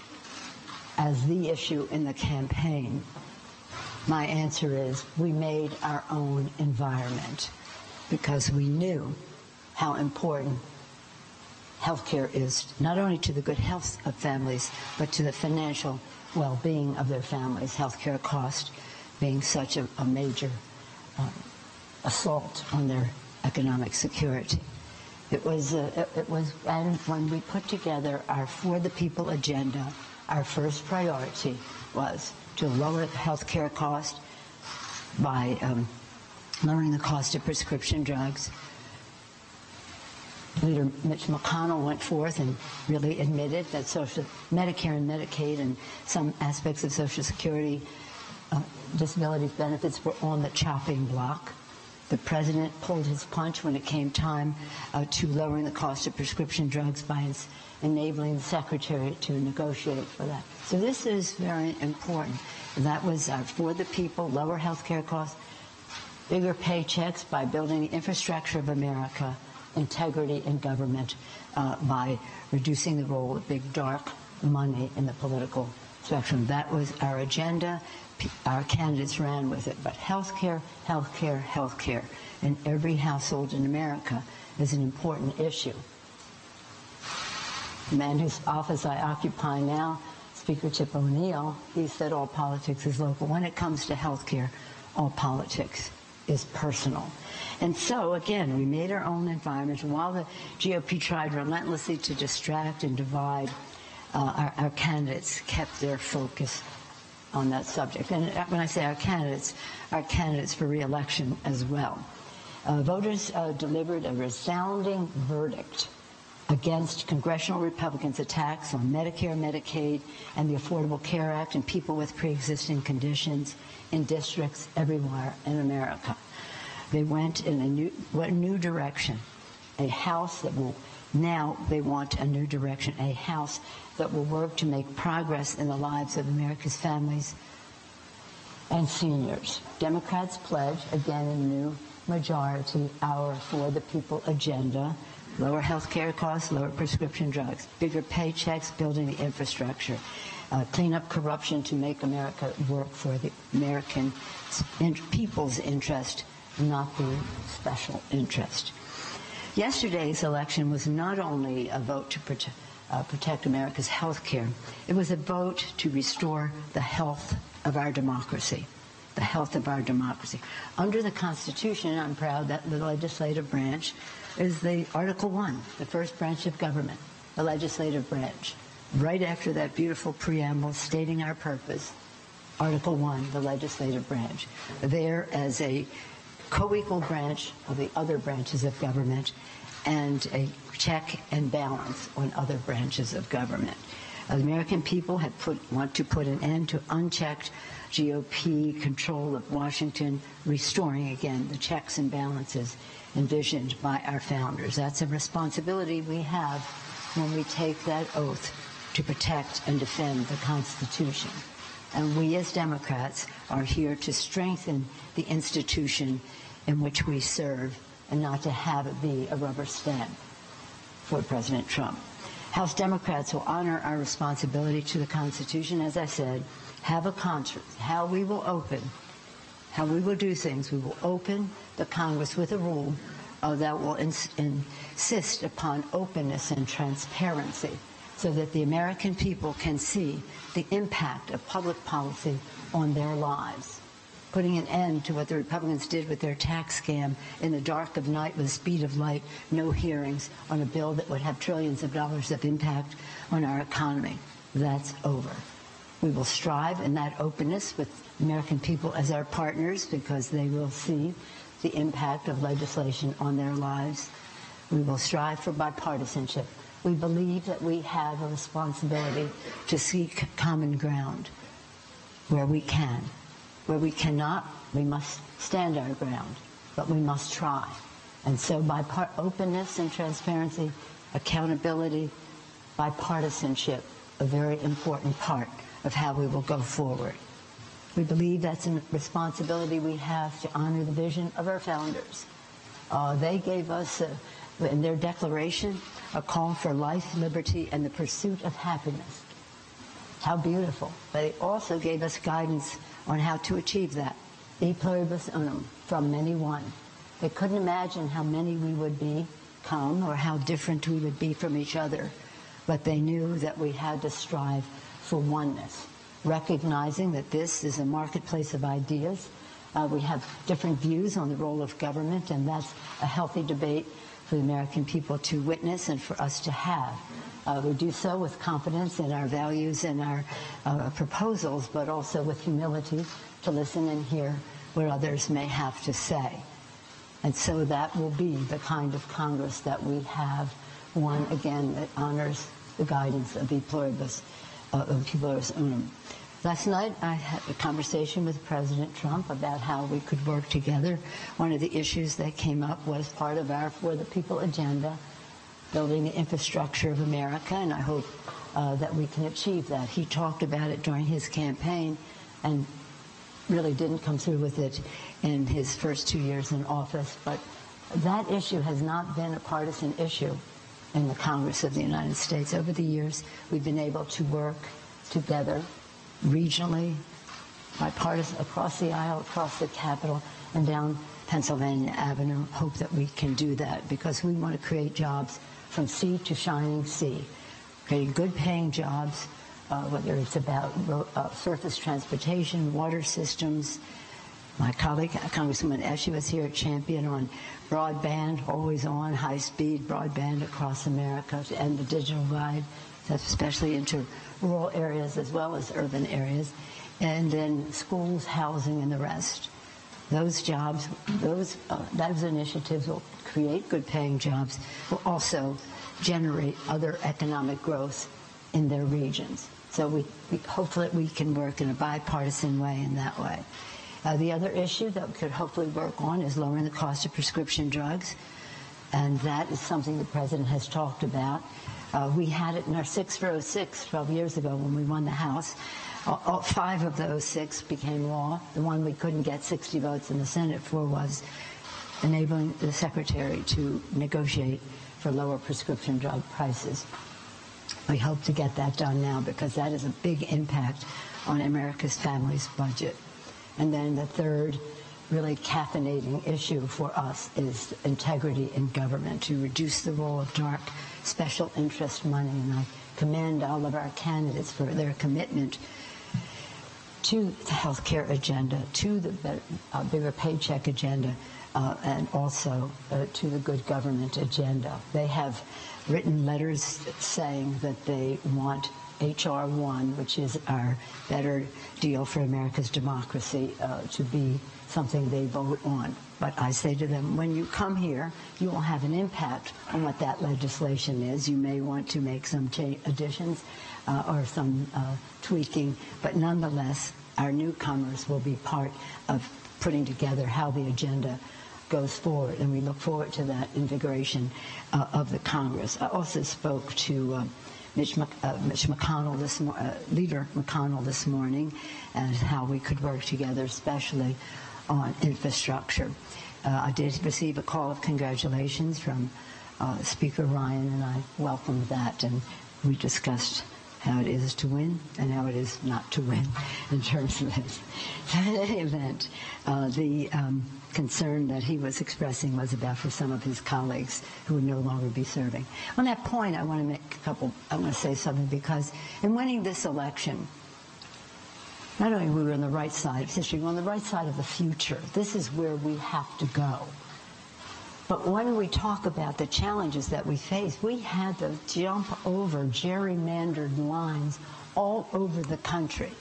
as the issue in the campaign? My answer is we made our own environment because we knew how important healthcare is, not only to the good health of families, but to the financial well-being of their families, healthcare cost being such a major assault on their economic security. And when we put together our For the People agenda, our first priority was to lower the health care cost by lowering the cost of prescription drugs. Leader Mitch McConnell went forth and really admitted that Medicare and Medicaid and some aspects of Social Security disability benefits were on the chopping block. The president pulled his punch when it came time to lowering the cost of prescription drugs by enabling the secretary to negotiate for that. So this is very important. That was For the People, lower health care costs, bigger paychecks by building the infrastructure of America, integrity in government by reducing the role of big dark money in the political spectrum. That was our agenda. Our candidates ran with it. But healthcare, healthcare, healthcare in every household in America is an important issue. The man whose office I occupy now, Speaker Tip O'Neill, he said all politics is local. When it comes to healthcare, all politics is personal. And so, again, we made our own environment. And while the GOP tried relentlessly to distract and divide, our candidates kept their focus on that subject. And when I say our candidates for re-election as well. Voters delivered a resounding verdict against congressional Republicans' attacks on Medicare, Medicaid, and the Affordable Care Act and people with pre-existing conditions in districts everywhere in America. They went in a new direction, a house that will now they want a new direction, a house that will work to make progress in the lives of America's families and seniors. Democrats pledge, again, a new majority, our For the People agenda. Lower health care costs, lower prescription drugs, bigger paychecks, building the infrastructure, clean up corruption to make America work for the American people's interest, not the special interest. Yesterday's election was not only a vote to protect America's health care, it was a vote to restore the health of our democracy. The health of our democracy. Under the Constitution, I'm proud that the legislative branch is the Article 1, the first branch of government, the legislative branch. Right after that beautiful preamble stating our purpose, Article 1, the legislative branch. There as a co-equal branch of the other branches of government and a check and balance on other branches of government. The American people want to put an end to unchecked GOP control of Washington, restoring again the checks and balances envisioned by our founders. That's a responsibility we have when we take that oath to protect and defend the Constitution And we as Democrats are here to strengthen the institution in which we serve and not to have it be a rubber stamp for President Trump. House Democrats will honor our responsibility to the Constitution, as I said, have a contract, how we will do things. We will open the Congress with a rule that will insist upon openness and transparency so that the American people can see the impact of public policy on their lives, putting an end to what the Republicans did with their tax scam in the dark of night with the speed of light, no hearings on a bill that would have trillions of dollars of impact on our economy. That's over. We will strive in that openness with American people as our partners because they will see the impact of legislation on their lives. We will strive for bipartisanship. We believe that we have a responsibility to seek common ground where we can. Where we cannot, we must stand our ground, but we must try. And so openness and transparency, accountability, bipartisanship, a very important part of how we will go forward. We believe that's a responsibility we have to honor the vision of our founders. They gave us, in their declaration, a call for life, liberty, and the pursuit of happiness. How beautiful. They also gave us guidance on how to achieve that. E pluribus unum, from many one. They couldn't imagine how many we would become or how different we would be from each other, but they knew that we had to strive for oneness, recognizing that this is a marketplace of ideas. We have different views on the role of government, and that's a healthy debate for the American people to witness and for us to have. We do so with confidence in our values and our proposals, but also with humility to listen and hear what others may have to say. And so that will be the kind of Congress that we have, one, again, that honors the guidance of E pluribus unum. Last night, I had a conversation with President Trump about how we could work together. One of the issues that came up was part of our For the People agenda, building the infrastructure of America, and I hope that we can achieve that. He talked about it during his campaign and really didn't come through with it in his first 2 years in office, but that issue has not been a partisan issue in the Congress of the United States. Over the years, we've been able to work together regionally, bipartisan, across the aisle, across the Capitol, and down Pennsylvania Avenue. Hope that we can do that because we want to create jobs from sea to shining sea, creating good-paying jobs, whether it's about surface transportation, water systems. My colleague, Congresswoman Eshe, was here at Champion on broadband, always on, high-speed broadband across America to end the digital divide, especially into rural areas as well as urban areas, and then schools, housing, and the rest. Those jobs, those initiatives will create good-paying jobs, will also generate other economic growth in their regions. So we hope that we can work in a bipartisan way in that way. The other issue that we could hopefully work on is lowering the cost of prescription drugs, and that is something the President has talked about. We had it in our 6 for 06 12 years ago when we won the House. 5 of those 6 became law. The one we couldn't get 60 votes in the Senate for was enabling the Secretary to negotiate for lower prescription drug prices. We hope to get that done now because that is a big impact on America's family's budget. And then the third really caffeinating issue for us is integrity in government, to reduce the role of dark special interest money. And I commend all of our candidates for their commitment to the health care agenda, to the bigger paycheck agenda, and also to the good government agenda. They have written letters saying that they want H.R. 1, which is our better deal for America's democracy, to be something they vote on. But I say to them, when you come here, you will have an impact on what that legislation is. You may want to make some additions or some tweaking, but nonetheless, our newcomers will be part of putting together how the agenda goes forward, and we look forward to that invigoration of the Congress. I also spoke to Leader McConnell this morning, and how we could work together, especially on infrastructure. I did receive a call of congratulations from Speaker Ryan, and I welcomed that, and we discussed how it is to win and how it is not to win in terms of this. In any event, the concern that he was expressing was about for some of his colleagues who would no longer be serving. On that point, I want to say something, because in winning this election, not only were we on the right side of history, we're on the right side of the future. This is where we have to go. But when we talk about the challenges that we face, we had to jump over gerrymandered lines all over the country.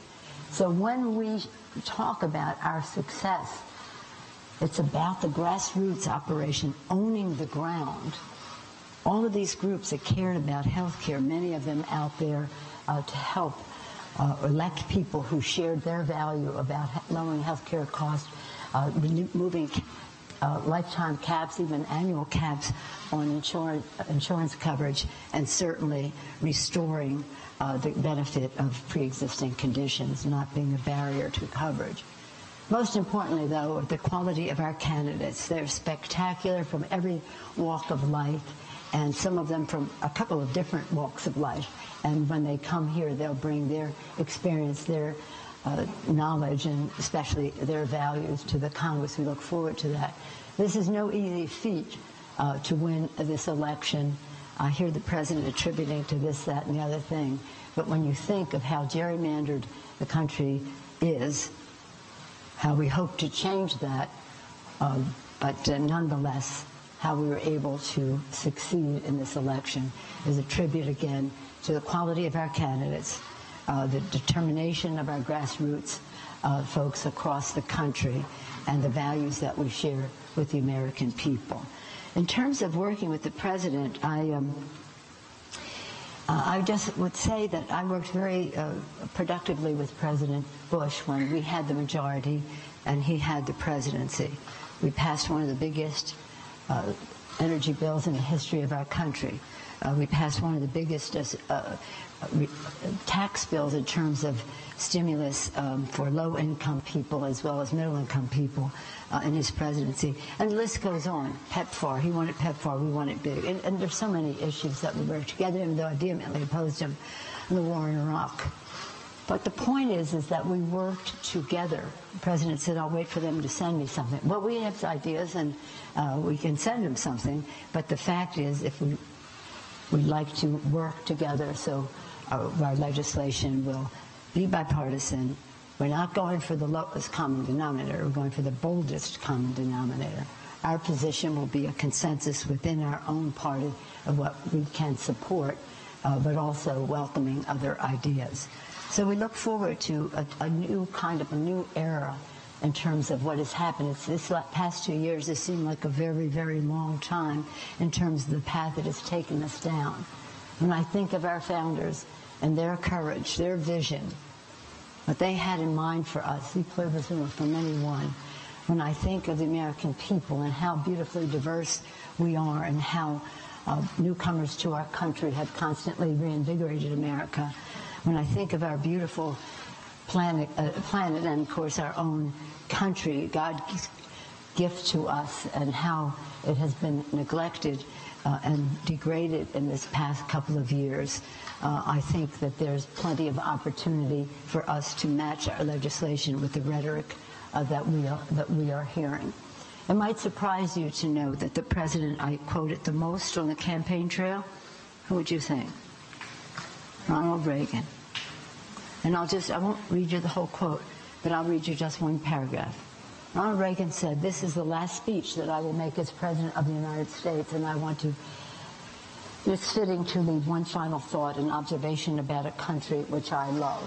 So when we talk about our success, it's about the grassroots operation, owning the ground. All of these groups that cared about health care, many of them out there to help elect people who shared their value about lowering health care costs, removing lifetime caps, even annual caps on insurance coverage, and certainly restoring the benefit of pre-existing conditions not being a barrier to coverage. Most importantly, though, the quality of our candidates. They're spectacular from every walk of life, and some of them from a couple of different walks of life. And when they come here, they'll bring their experience, their knowledge, and especially their values to the Congress. We look forward to that. This is no easy feat to win this election. I hear the president attributing to this, that, and the other thing. But when you think of how gerrymandered the country is, how we hope to change that, but nonetheless, how we were able to succeed in this election is a tribute again to the quality of our candidates, the determination of our grassroots folks across the country, and the values that we share with the American people. In terms of working with the president, I just would say that I worked very productively with President Bush when we had the majority and he had the presidency. We passed one of the biggest energy bills in the history of our country. We passed one of the biggest tax bills in terms of stimulus for low-income people as well as middle-income people in his presidency. And the list goes on. PEPFAR, he wanted PEPFAR, we want it big. And there's so many issues that we work together, even though I vehemently opposed him in the war in Iraq. But the point is that we worked together. The president said, I'll wait for them to send me something. Well, we have ideas, and we can send them something. But the fact is, if we'd like to work together so our legislation will be bipartisan. We're not going for the lowest common denominator. We're going for the boldest common denominator. Our position will be a consensus within our own party of what we can support, but also welcoming other ideas. So we look forward to a new era in terms of what has happened. It's this past 2 years, it seemed like a very, very long time in terms of the path it has taken us down. When I think of our founders and their courage, their vision, what they had in mind for us, from anyone. When I think of the American people and how beautifully diverse we are and how newcomers to our country have constantly reinvigorated America, when I think of our beautiful planet and, of course, our own country, God's gift to us, and how it has been neglected and degraded in this past couple of years, I think that there's plenty of opportunity for us to match our legislation with the rhetoric that we are hearing. It might surprise you to know that the president I quoted the most on the campaign trail, who would you think? Ronald Reagan. And I won't read you the whole quote, but I'll read you just one paragraph. Ronald Reagan said, "This is the last speech that I will make as President of the United States, and I want to, it's fitting to leave one final thought, an observation about a country which I love."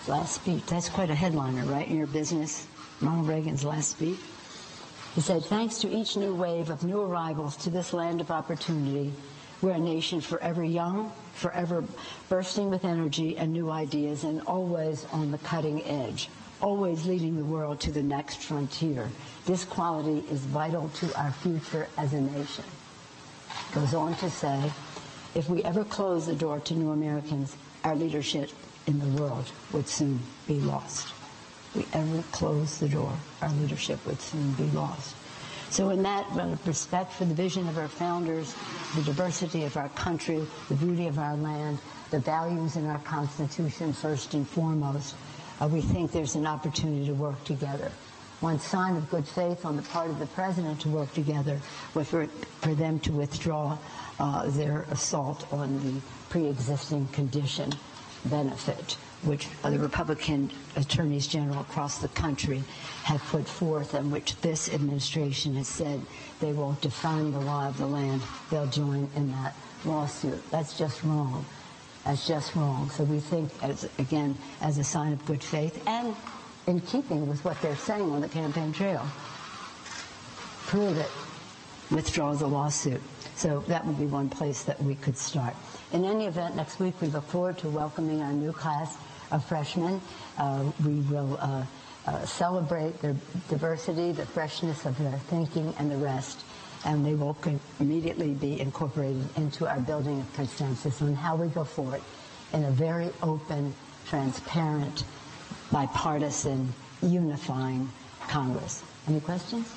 Last speech. That's quite a headliner, right, in your business? Ronald Reagan's last speech. He said, "Thanks to each new wave of new arrivals to this land of opportunity, we're a nation forever young, forever bursting with energy and new ideas, and always on the cutting edge, always leading the world to the next frontier. This quality is vital to our future as a nation." Goes on to say, If we ever close the door to new Americans, our leadership in the world would soon be lost. If we ever close the door, our leadership would soon be lost. So in that respect for the vision of our founders, the diversity of our country, the beauty of our land, the values in our Constitution first and foremost, we think there's an opportunity to work together. One sign of good faith on the part of the President to work together was for them to withdraw their assault on the pre-existing condition benefit, which the Republican attorneys general across the country have put forth, and which this administration has said they will define the law of the land. They'll join in that lawsuit. That's just wrong. That's just wrong. So we think, again, as a sign of good faith and in keeping with what they're saying on the campaign trail, prove it, withdraw the lawsuit. So that would be one place that we could start. In any event, next week we look forward to welcoming our new class of freshmen. We will celebrate their diversity, the freshness of their thinking, and the rest. And they will immediately be incorporated into our building of consensus on how we go forward in a very open, transparent, bipartisan, unifying Congress. Any questions?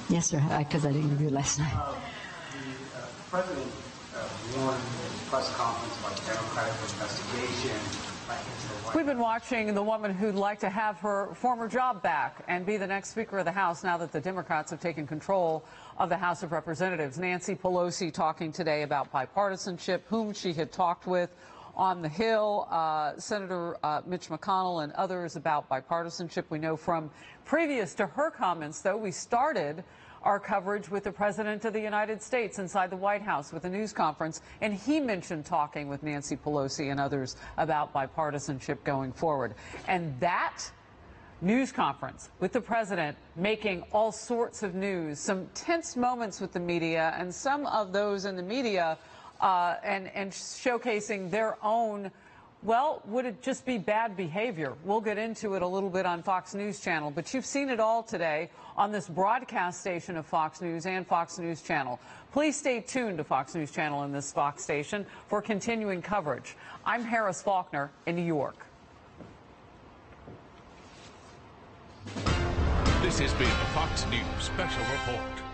Yes, sir, because I didn't review last night. The President warned in his press conference about Democratic investigation. We've been watching the woman who'd like to have her former job back and be the next Speaker of the House now that the Democrats have taken control of the House of Representatives. Nancy Pelosi talking today about bipartisanship, whom she had talked with on the Hill, Senator Mitch McConnell and others about bipartisanship. We know from previous to her comments, though, we started our coverage with the President of the United States inside the White House with a news conference, and he mentioned talking with Nancy Pelosi and others about bipartisanship going forward. And that news conference with the President making all sorts of news, some tense moments with the media, and some of those in the media and showcasing their own, well, would it just be bad behavior? We'll get into it a little bit on Fox News Channel, but you've seen it all today on this broadcast station of Fox News and Fox News Channel. Please stay tuned to Fox News Channel and this Fox station for continuing coverage. I'm Harris Faulkner in New York. This has been a Fox News Special Report.